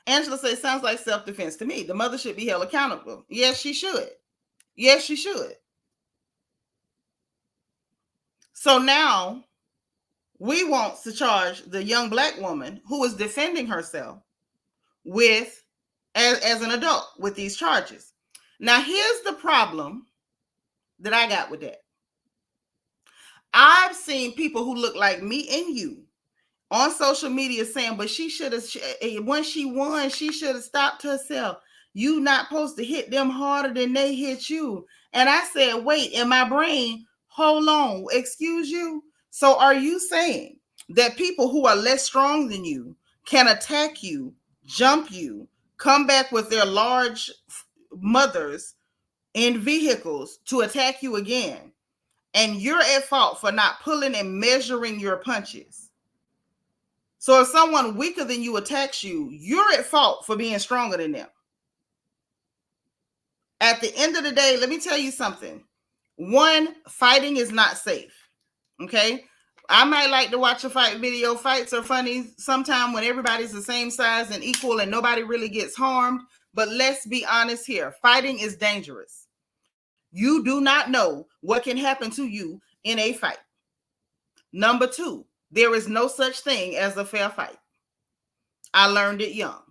Angela says, sounds like self-defense to me. The mother should be held accountable. Yes, she should. Yes, she should. So now we want to charge the young black woman who is defending herself with as an adult with these charges. Now, here's the problem that I got with that. I've seen people who look like me and you on social media saying, but she should have, when she won, she should have stopped herself. You not supposed to hit them harder than they hit you. And I said, wait, in my brain, hold on, excuse you. So are you saying that people who are less strong than you can attack you, jump you, come back with their large mothers in vehicles to attack you again, and you're at fault for not pulling and measuring your punches? So if someone weaker than you attacks you, you're at fault for being stronger than them. At the end of the day, let me tell you something. One, fighting is not safe. Okay? I might like to watch a fight video. Fights are funny sometimes when everybody's the same size and equal and nobody really gets harmed. But let's be honest here. Fighting is dangerous. You do not know what can happen to you in a fight. Number two, there is no such thing as a fair fight. I learned it young.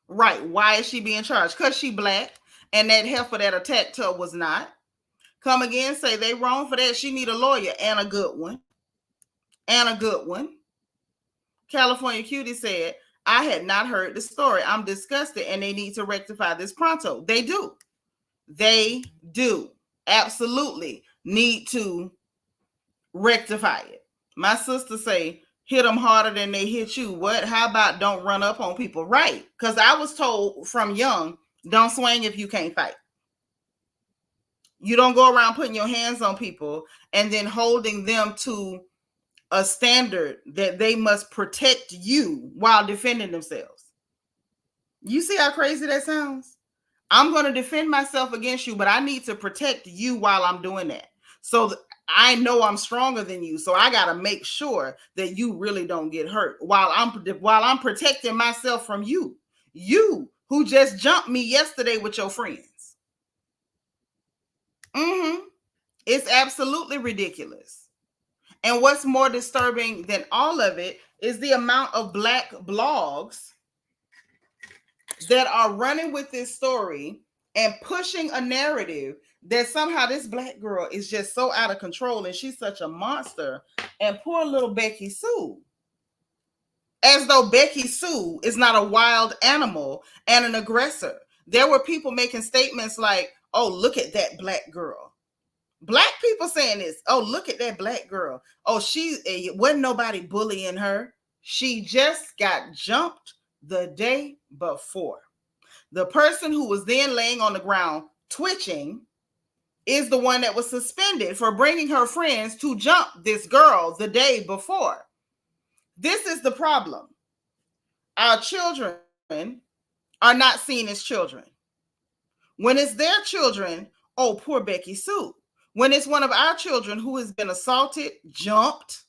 Right. Why is she being charged? Because she black and that heifer that attacked her was not. Come again, say they wrong for that. She need a lawyer and a good one. And a good one. California Cutie said, I had not heard the story. I'm disgusted and they need to rectify this pronto. They do. They do. Absolutely need to rectify it. My sister say, hit them harder than they hit you. What? How about don't run up on people? Right. Because I was told from young, don't swing if you can't fight. You don't go around putting your hands on people and then holding them to a standard that they must protect you while defending themselves. You see how crazy that sounds? I'm going to defend myself against you, but I need to protect you while I'm doing that. So I know I'm stronger than you. So I got to make sure that you really don't get hurt while I'm protecting myself from you. You who just jumped me yesterday with your friends. It's absolutely ridiculous. And what's more disturbing than all of it is the amount of black blogs that are running with this story and pushing a narrative that somehow this black girl is just so out of control and she's such a monster. And poor little Becky Sue. As though Becky Sue is not a wild animal and an aggressor. There were people making statements like, oh, look at that black girl. Black people saying this. Oh, look at that black girl. Oh, wasn't nobody bullying her. She just got jumped the day before. The person who was then laying on the ground twitching is the one that was suspended for bringing her friends to jump this girl the day before. This is the problem. Our children are not seen as children. When it's their children, oh, poor Becky Sue. When it's one of our children who has been assaulted, jumped,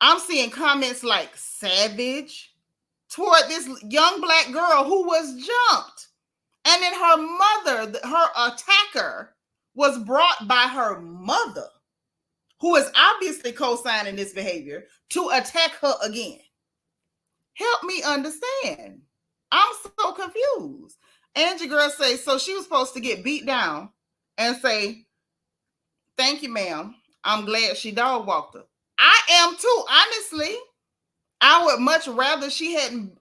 I'm seeing comments like savage toward this young Black girl who was jumped. And then her mother, her attacker, was brought by her mother, who is obviously co-signing this behavior, to attack her again. Help me understand. I'm so confused. Angie girl say, so she was supposed to get beat down and say, thank you, ma'am. I'm glad she dog walked her. I am too, honestly. I would much rather she hadn't,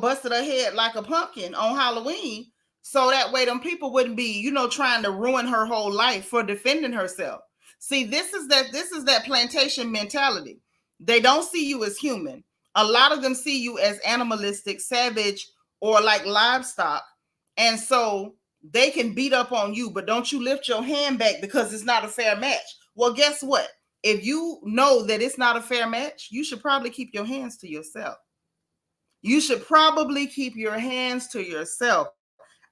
busted her head like a pumpkin on Halloween, so that way them people wouldn't be, trying to ruin her whole life for defending herself. See, this is that plantation mentality. They don't see you as human. A lot of them see you as animalistic, savage, or like livestock. And so they can beat up on you, but don't you lift your hand back because it's not a fair match. Well, guess what? If you know that it's not a fair match, you should probably keep your hands to yourself. You should probably keep your hands to yourself.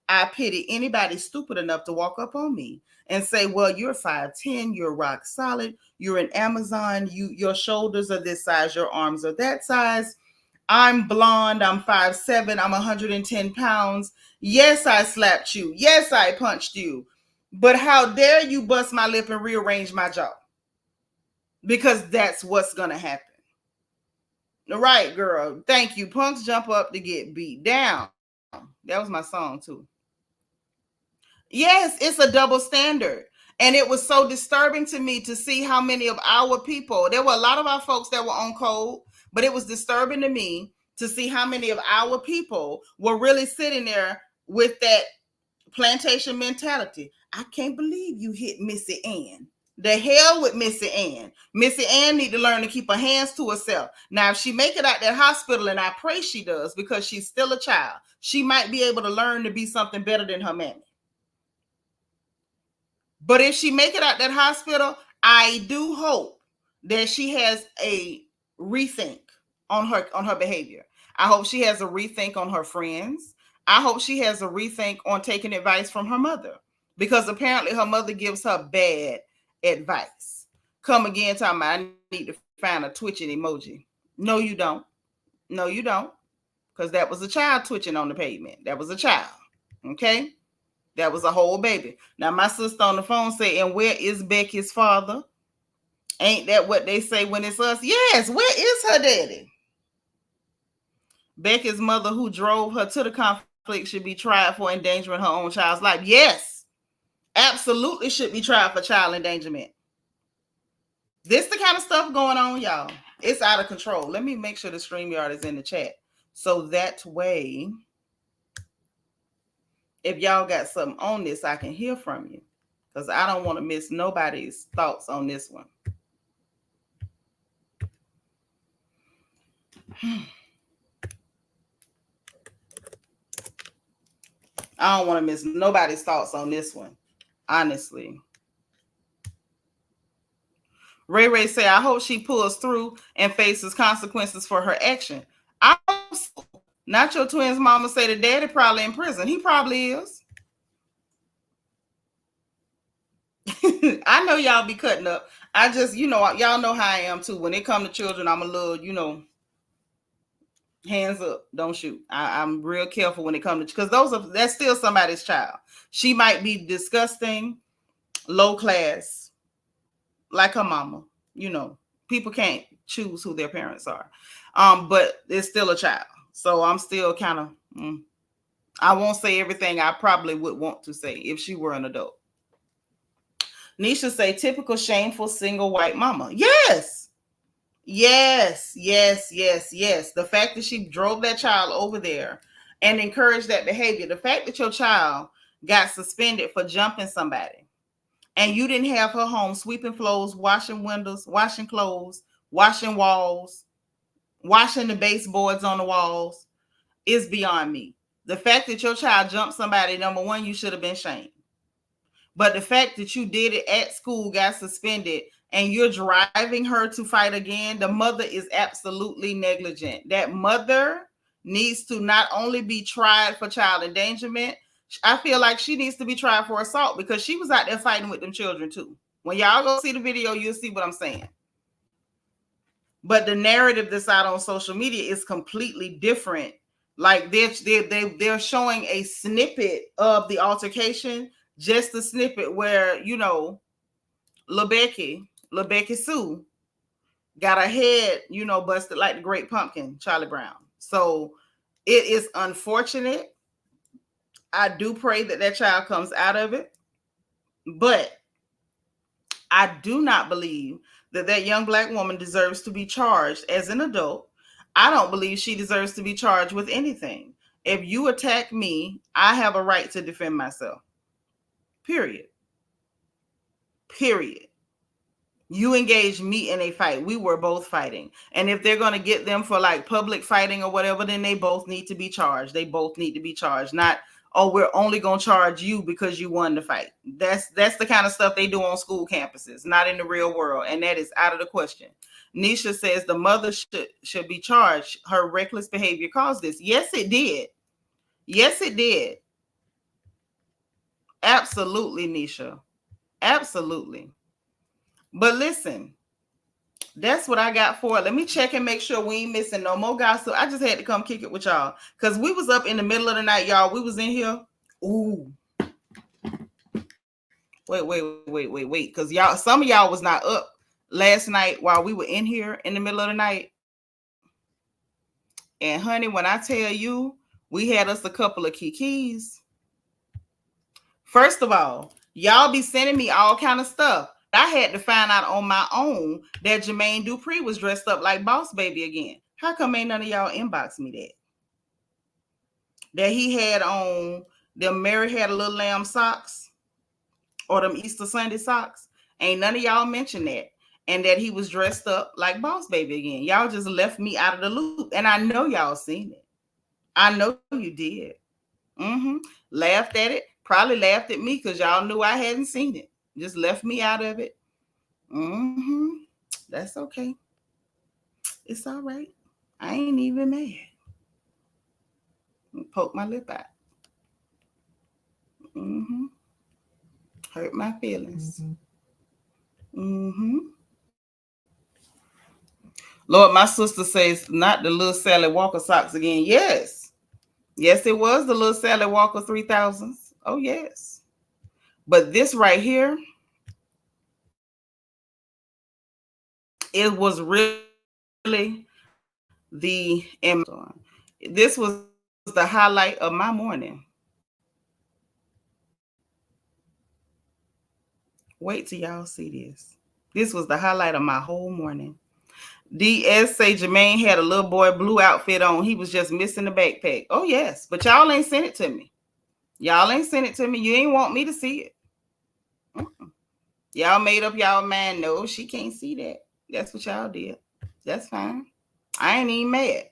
I pity anybody stupid enough to walk up on me and say, well, you're 5'10", you're rock solid, you're an Amazon, your shoulders are this size, your arms are that size. I'm blonde, I'm 5'7", I'm 110 pounds. Yes, I slapped you. Yes, I punched you. But how dare you bust my lip and rearrange my jaw? Because that's what's going to happen. Right, girl. Thank you. Punks jump up to get beat down. That was my song, too. Yes, it's a double standard. And it was so disturbing to me to see how many of our people, there were a lot of our folks that were on code, but it was disturbing to me to see how many of our people were really sitting there with that plantation mentality. I can't believe you hit Missy Ann. The hell with Missy Ann. Missy Ann need to learn to keep her hands to herself. Now, if she make it out that hospital, and I pray she does because she's still a child, she might be able to learn to be something better than her mammy. But if she make it out that hospital, I do hope that she has a rethink on her behavior. I hope she has a rethink on her friends. I hope she has a rethink on taking advice from her mother, because apparently her mother gives her bad advice. Come again, talking about I need to find a twitching emoji. No, you don't. No, you don't. Because that was a child twitching on the pavement. That was a child. Okay? That was a whole baby. Now, my sister on the phone said, and where is Becky's father? Ain't that what they say when it's us? Yes, where is her daddy? Becky's mother, who drove her to the conflict, should be tried for endangering her own child's life. Yes, absolutely should be tried for child endangerment. This the kind of stuff going on, y'all. It's out of control. Let me make sure the StreamYard is in the chat. So that way, if y'all got something on this, I can hear from you, because I don't want to miss nobody's thoughts on this one. I don't want to miss nobody's thoughts on this one, honestly. Ray Ray say, I hope she pulls through and faces consequences for her action. Not your twins' mama say the daddy probably in prison. He probably is. I know y'all be cutting up. I just, y'all know how I am too. When it comes to children, I'm a little, hands up, don't shoot. I'm real careful when it comes to, because that's still somebody's child. She might be disgusting, low class, like her mama. People can't choose who their parents are. But it's still a child. So I'm still kind of, I won't say everything I probably would want to say if she were an adult. Nisha say, typical shameful single white mama. Yes. Yes. The fact that she drove that child over there and encouraged that behavior. The fact that your child got suspended for jumping somebody and you didn't have her home sweeping floors, washing windows, washing clothes, washing walls, washing the baseboards on the walls is beyond me. The fact that your child jumped somebody, number one, you should have been shamed. But the fact that you did it at school, got suspended, and you're driving her to fight again, the mother is absolutely negligent. That mother needs to not only be tried for child endangerment, I feel like she needs to be tried for assault because she was out there fighting with them children too. When y'all go see the video, you'll see what I'm saying. But the narrative that's out on social media is completely different. Like they're showing a snippet of the altercation, just a snippet where, you know, LaBecky Sue got her head, you know, busted like the Great Pumpkin, Charlie Brown. So it is unfortunate. I do pray that that child comes out of it. But I do not believe that that young black woman deserves to be charged as an adult. I don't believe she deserves to be charged with anything. If you attack me, I have a right to defend myself. Period. Period. You engaged me in a fight. We were both fighting. And if they're going to get them for like public fighting or whatever, then they both need to be charged. They both need to be charged. Not, oh, we're only going to charge you because you won the fight. That's the kind of stuff they do on school campuses, not in the real world. And that is out of the question. Nisha says the mother should be charged. Her reckless behavior caused this. Yes, it did. Yes, it did. Absolutely, Nisha. Absolutely. But listen, that's what I got for it. Let me check and make sure we ain't missing no more gossip. I just had to come kick it with y'all because we was up in the middle of the night, y'all. We was in here. Ooh. Wait. Because y'all, some of y'all was not up last night while we were in here in the middle of the night. And honey, when I tell you, we had us a couple of kikis. First of all, y'all be sending me all kind of stuff. I had to find out on my own that Jermaine Dupri was dressed up like Boss Baby again. How come ain't none of y'all inbox me that? That he had on them Mary Had a Little Lamb socks or them Easter Sunday socks. Ain't none of y'all mentioned that. And that he was dressed up like Boss Baby again. Y'all just left me out of the loop. And I know y'all seen it. I know you did. Laughed at it. Probably laughed at me because y'all knew I hadn't seen it. Just left me out of it. That's okay. It's all right. I ain't even mad. Poke my lip out. Hurt my feelings. Lord, my sister says not the little Sally Walker socks again. Yes, it was the little Sally Walker 3000s. Oh yes, but this right here, it was really the Amazon. This was the highlight of my morning. Wait till y'all see this. This was the highlight of my whole morning. DS say Jermaine had a little boy blue outfit on. He was just missing the backpack. Oh, yes. But y'all ain't sent it to me. Y'all ain't sent it to me. You ain't want me to see it. Y'all made up y'all mind. No, she can't see that. That's what y'all did. That's fine. I ain't even mad.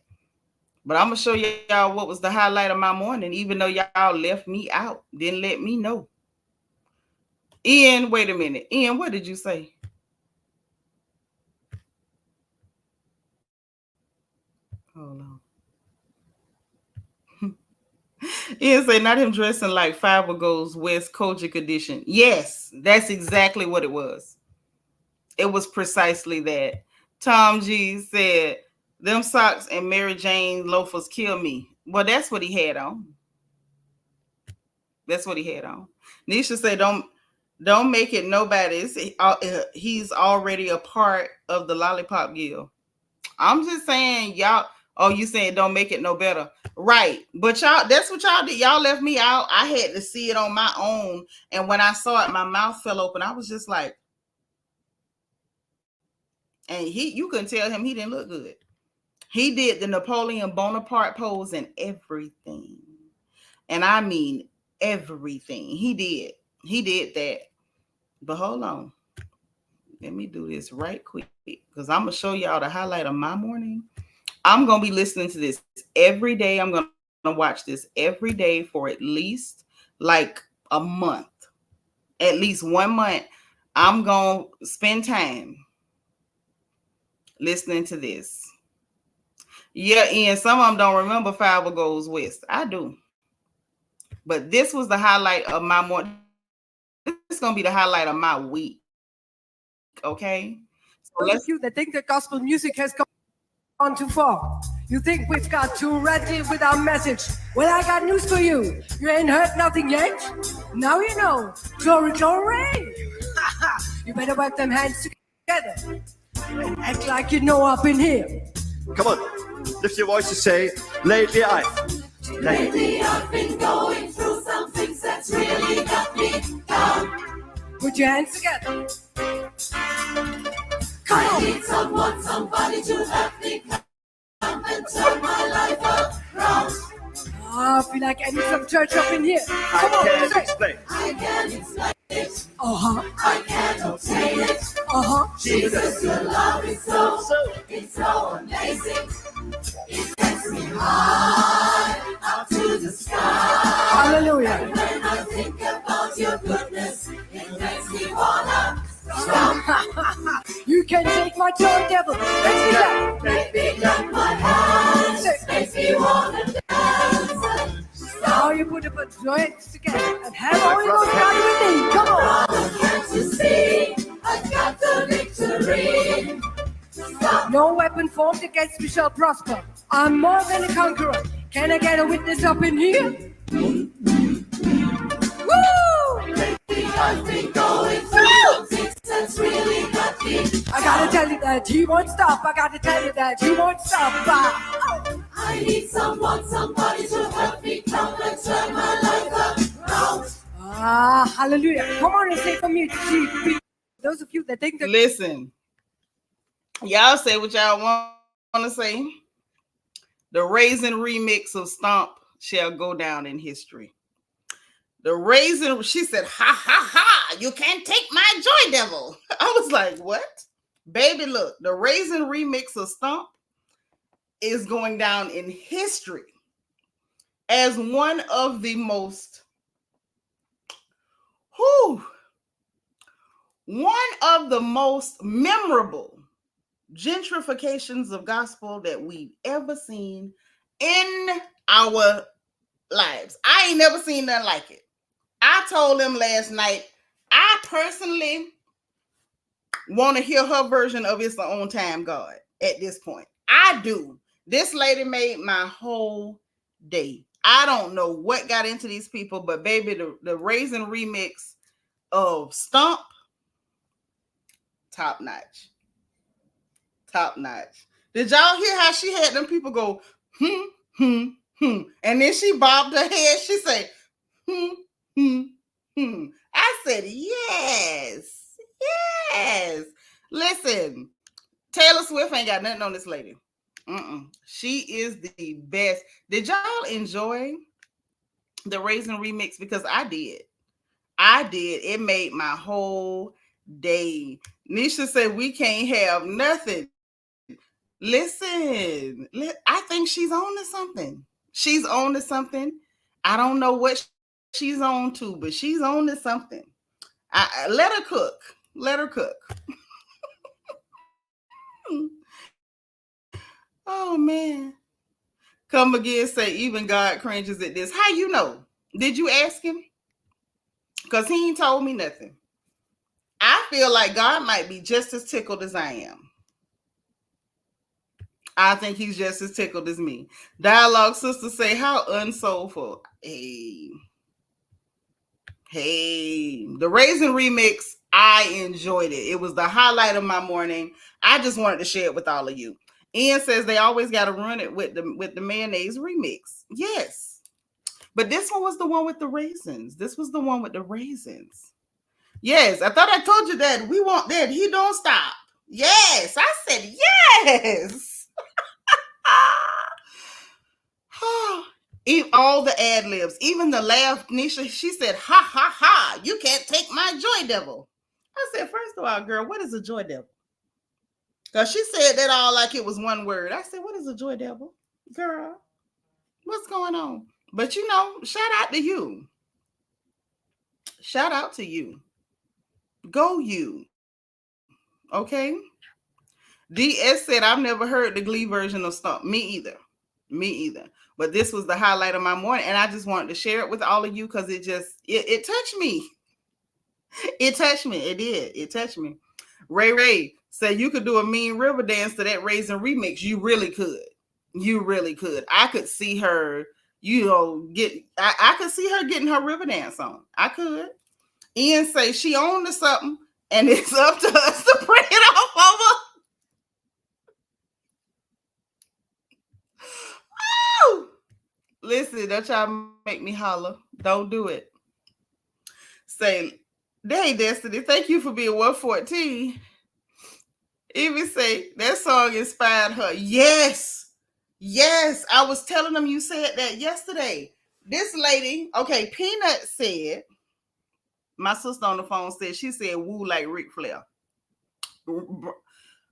But I'm going to show y'all what was the highlight of my morning, even though y'all left me out. Didn't let me know. Ian, wait a minute. Ian, what did you say? Hold on. Ian say not him dressing like Fiverr Goes West Kojic edition. Yes, that's exactly what it was. It was precisely that. Tom G said, them socks and Mary Jane loafers kill me. Well, that's what he had on. That's what he had on. Nisha said, don't make it nobody's. He's already a part of the Lollipop Guild. I'm just saying, y'all. Oh, you saying don't make it no better. Right. But y'all, that's what y'all did. Y'all left me out. I had to see it on my own. And when I saw it, my mouth fell open. I was just like, and you couldn't tell him he didn't look good. He did the Napoleon Bonaparte pose and everything. And I mean everything. He did that. But hold on. Let me do this right quick because I'm going to show y'all the highlight of my morning. I'm going to be listening to this every day. I'm going to watch this every day for at least like a month. At least 1 month. I'm going to spend time listening to this. Yeah, Ian, some of them don't remember Fiverr Goes West. I do. But this was the highlight of my morning. This is going to be the highlight of my week. Okay? So those of you that think that gospel music has gone too far, you think we've got too ready with our message. Well, I got news for you. You ain't heard nothing yet. Now you know. Glory, glory. You better work them hands together and act like you know up in here. Come on, lift your voice to say, lately I've been going through some things that's really got me down. Put your hands together. Come I on. need somebody to help me come and turn my life around. I feel like I need some church up in here. Come on, can't say. explain. I can't explain it. Uh-huh. I can't obtain it. Uh-huh. Jesus, your love is it's so amazing. It takes me high up to the sky. Hallelujah. When I think about your goodness, it makes me wanna stop. You can take my joy, devil. Let's get up. Make me clap my hands. Makes me wanna dance. Now you put up a joints together and have Holy Ghost party with me. Come on. Can't you see? I've got the victory. No weapon formed against me shall prosper. I'm more than a conqueror. Can I get a witness up in here? Woo! I've been going through some things that's really got me. I gotta tell you that he won't stop. I gotta tell you that he won't stop. I need somebody to help me come and turn my life around. Hallelujah. Come on and say for me, GP. Those of you that think that. listen. Y'all say what y'all want to say. The Raisin remix of Stomp shall go down in history. The Raisin, she said, ha, ha, ha, you can't take my joy, devil. I was like, what? Baby, look, the Raisin remix of Stomp is going down in history as one of the most, memorable gentrifications of gospel that we've ever seen in our lives. I ain't never seen nothing like it. I told them last night, I personally want to hear her version of It's the On Time God at this point. I do. This lady made my whole day. I don't know what got into these people, but baby, the Raisin remix of Stomp, top notch. Top notch. Did y'all hear how she had them people go, and then she bobbed her head. She said, I said, yes. Listen, Taylor Swift ain't got nothing on this lady. She is the best. Did y'all enjoy the Raisin remix? Because I did. It made my whole day. Nisha said we can't have nothing. Listen, I think she's on to something. She's on to something. I don't know what she's on to, but she's on to something. Let her cook. Oh, man. Come again, say, even God cringes at this. How you know? Did you ask him? Because he ain't told me nothing. I feel like God might be just as tickled as I am. I think he's just as tickled as me. Dialogue sister say, how unsoulful. Hey. The Raisin remix, I enjoyed it. It was the highlight of my morning. I just wanted to share it with all of you. Ian says they always got to run it with the mayonnaise remix. Yes. But this one was the one with the raisins. Yes, I thought I told you that. We want that. He don't stop. Yes, I said yes. All the ad libs, even the laugh. Nisha, she said, ha, ha, ha. You can't take my joy devil. I said, first of all, girl, what is a joy devil? Because she said that all like it was one word. I said, what is a joy devil? Girl, what's going on? But you know, shout out to you. Go you. Okay? DS said, I've never heard the Glee version of Stomp. Me either. Me either. But this was the highlight of my morning, and I just wanted to share it with all of you because it touched me. It touched me. It did. It touched me. Ray said you could do a Mean River dance to that Raisin remix. You really could. You really could. I could see her, I could see her getting her river dance on. I could. Ian say she owned to something, and it's up to us to bring it off of her. Oh! Listen, don't y'all make me holler. Don't do it. Say, hey, Destiny, thank you for being 114. Even say that song inspired her. Yes. I was telling them you said that yesterday. This lady, okay, Peanut said, my sister on the phone said, she said, woo like Ric Flair.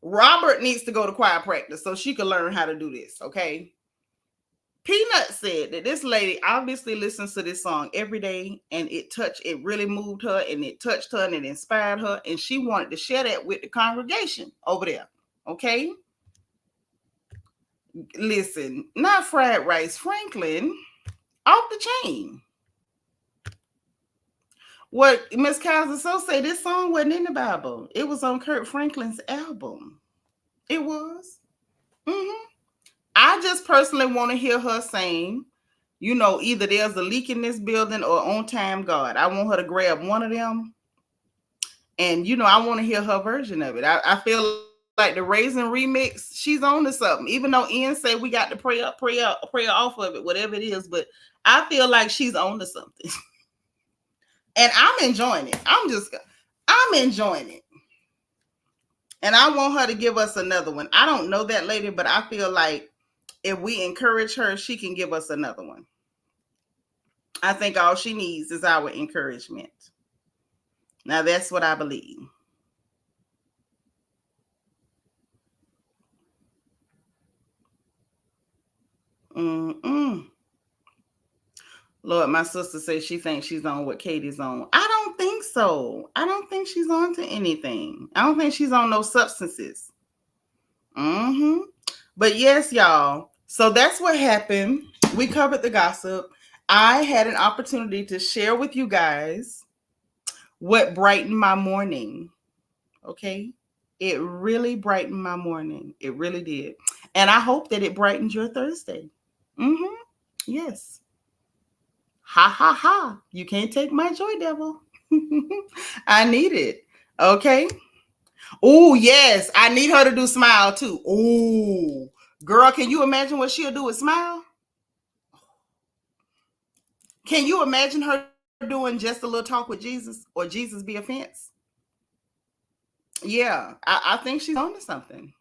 Robert needs to go to choir practice so she can learn how to do this, okay? Peanut said that this lady obviously listens to this song every day, and it really moved her, and it touched her, and it inspired her, and she wanted to share that with the congregation over there, okay? Listen, not fried rice, Franklin, off the chain. What Miss Kaiser so say, this song wasn't in the Bible. It was on Kirk Franklin's album. It was. I just personally want to hear her saying, either there's a leak in this building or On Time God. I want her to grab one of them. And, I want to hear her version of it. I feel like the Raisin remix, she's on to something. Even though Ian said we got to pray off of it, whatever it is. But I feel like she's on to something. And I'm enjoying it. I'm enjoying it. And I want her to give us another one. I don't know that lady, but I feel like if we encourage her, she can give us another one. I think all she needs is our encouragement. Now, that's what I believe. Lord, my sister says she thinks she's on what Katie's on. I don't think so. I don't think she's on to anything. I don't think she's on no substances. But yes, y'all. So that's what happened. We covered the gossip. I had an opportunity to share with you guys what brightened my morning. Okay? It really brightened my morning. It really did. And I hope that it brightened your Thursday. Yes. Ha, ha, ha. You can't take my joy, devil. I need it. Okay. Oh, yes. I need her to do smile too. Oh, girl, can you imagine what she'll do with smile? Can you imagine her doing just a little talk with Jesus or Jesus be offense? Yeah, I think she's on to something.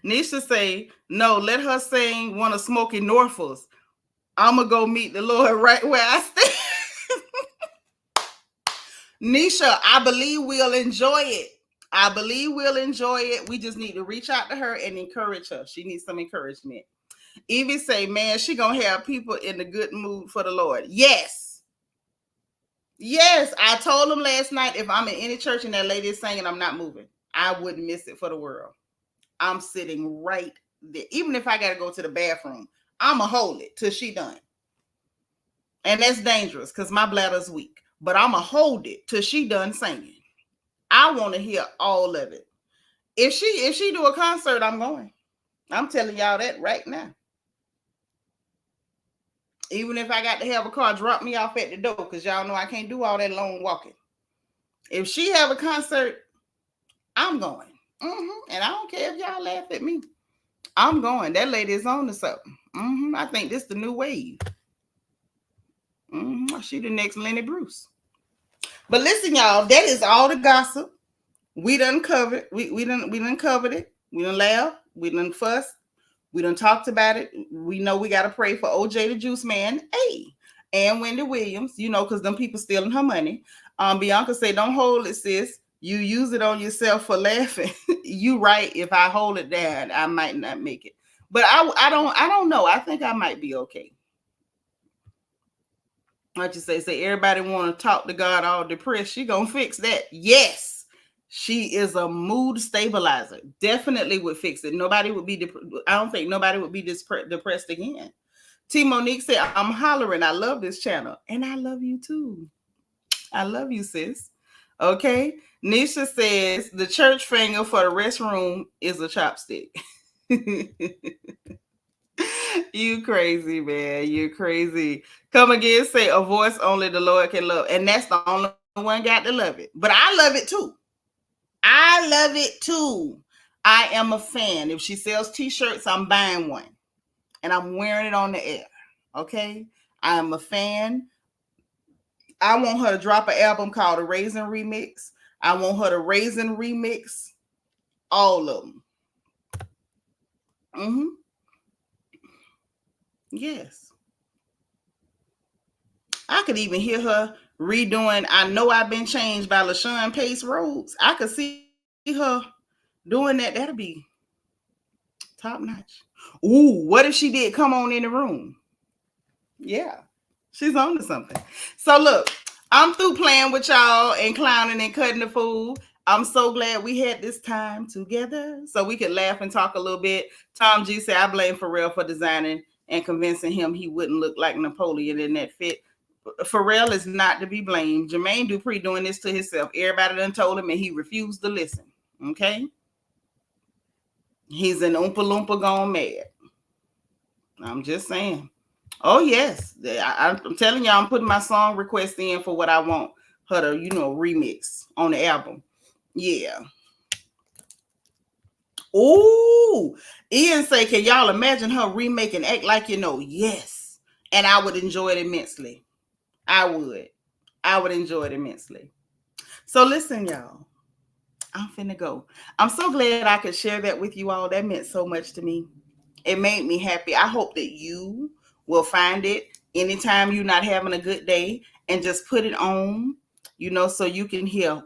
Nisha say, no, let her sing one of Smokey Norfolk's. I'm going to go meet the Lord right where I stand. Nisha, I believe we'll enjoy it. I believe we'll enjoy it. We just need to reach out to her and encourage her. She needs some encouragement. Evie say, man, she going to have people in the good mood for the Lord. Yes. Yes. I told them last night, if I'm in any church and that lady is singing, I'm not moving. I wouldn't miss it for the world. I'm sitting right there. Even if I got to go to the bathroom, I'm going to hold it till she done. And that's dangerous because my bladder's weak. But I'm going to hold it till she done singing. I want to hear all of it. If she do a concert, I'm going. I'm telling y'all that right now. Even if I got to have a car drop me off at the door, because y'all know I can't do all that long walking. If she have a concert, I'm going. And I don't care if y'all laugh at me. I'm going. That lady is on to something. I think this is the new wave. She the next Lenny Bruce. But listen, y'all, that is all the gossip. We done covered. We done covered it. We done laughed. We done fussed. We done talked about it. We know we got to pray for OJ the Juice Man, and Wendy Williams, because them people stealing her money. Bianca say, don't hold it, sis. You use it on yourself for laughing. You right. If I hold it down, I might not make it. But I don't know. I think I might be okay. What you say everybody want to talk to God all depressed. She gonna fix that. Yes, She is a mood stabilizer. Definitely would fix it. Nobody would be, I don't think nobody would be depressed again. T. Monique said, I'm hollering. I love this channel. And I love you too. I love you, sis. Okay. Nisha says, the church finger for the restroom is a chopstick. You crazy, man. You crazy. Come again, say a voice only the Lord can love. And that's the only one got to love it. But I love it too. I love it too. I am a fan. If she sells t-shirts, I'm buying one. And I'm wearing it on the air. Okay? I am a fan. I want her to drop an album called a Raisin Remix. I want her to Raisin Remix all of them. Mm-hmm. Yes. I could even hear her redoing I Know I've Been Changed by LaShawn Pace Rhodes. I could see her doing that. That'll be top notch. Ooh, what if she did Come On in the Room? Yeah, she's on to something. So look, I'm through playing with y'all and clowning and cutting the fool. I'm so glad we had this time together so we could laugh and talk a little bit. Tom G said, I blame Pharrell for designing and convincing him he wouldn't look like Napoleon in that fit. Pharrell is not to be blamed. Jermaine Dupri doing this to himself. Everybody done told him and he refused to listen. Okay? He's an Oompa Loompa gone mad. I'm just saying. Oh, yes. I'm telling y'all, I'm putting my song request in for what I want her to, remix on the album. Yeah. Ooh. Ian say, can y'all imagine her remaking Act Like You Know? Yes. And I would enjoy it immensely. I would enjoy it immensely. So listen, y'all. I'm finna go. I'm so glad I could share that with you all. That meant so much to me. It made me happy. I hope that you will find it anytime you're not having a good day and just put it on, so you can hear,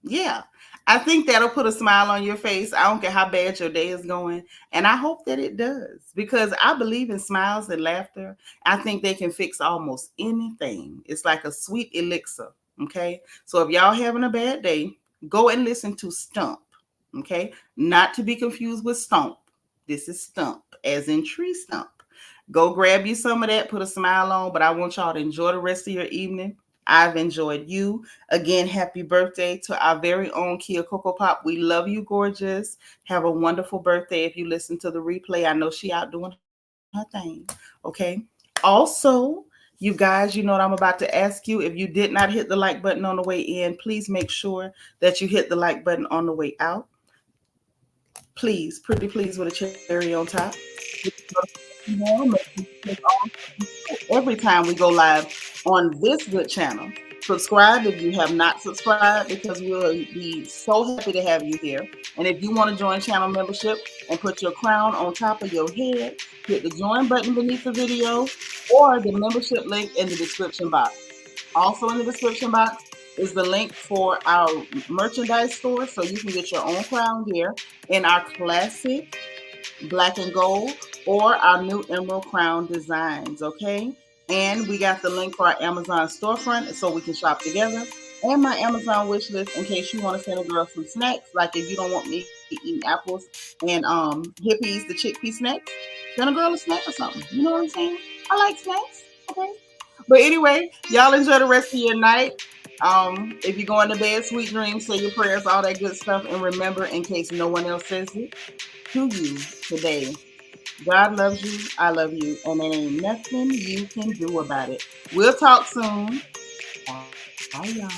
Yeah. I think that'll put a smile on your face. I don't care how bad your day is going. And I hope that it does because I believe in smiles and laughter. I think they can fix almost anything. It's like a sweet elixir. Okay. So if y'all having a bad day, go and listen to Stump. Okay. Not to be confused with Stomp. This is Stump, as in tree stump. Go grab you some of that, put a smile on, but I want y'all to enjoy the rest of your evening. I've enjoyed you. Again, happy birthday to our very own Kia Coco Pop. We love you, gorgeous. Have a wonderful birthday. If you listen to the replay, I know she out doing her thing. Okay. Also, you guys, you know what I'm about to ask you. If you did not hit the like button on the way in, please make sure that you hit the like button on the way out. Please, pretty please with a cherry on top. Every time we go live on this good channel. Subscribe if you have not subscribed because we'll be so happy to have you here. And if you want to join channel membership and put your crown on top of your head, hit the join button beneath the video or the membership link in the description box. Also in the description box is the link for our merchandise store so you can get your own crown gear in our classic black and gold or our new emerald crown designs, okay? And we got the link for our Amazon storefront so we can shop together. And my Amazon wish list in case you want to send a girl some snacks. Like if you don't want me eating apples and hippies, the chickpea snacks, send a girl a snack or something. You know what I'm saying? I like snacks, okay? But anyway, y'all enjoy the rest of your night. If you're going to bed, sweet dreams, say your prayers, all that good stuff. And remember, in case no one else says it, to you today, God loves you, I love you, and there ain't nothing you can do about it. We'll talk soon. Bye, y'all.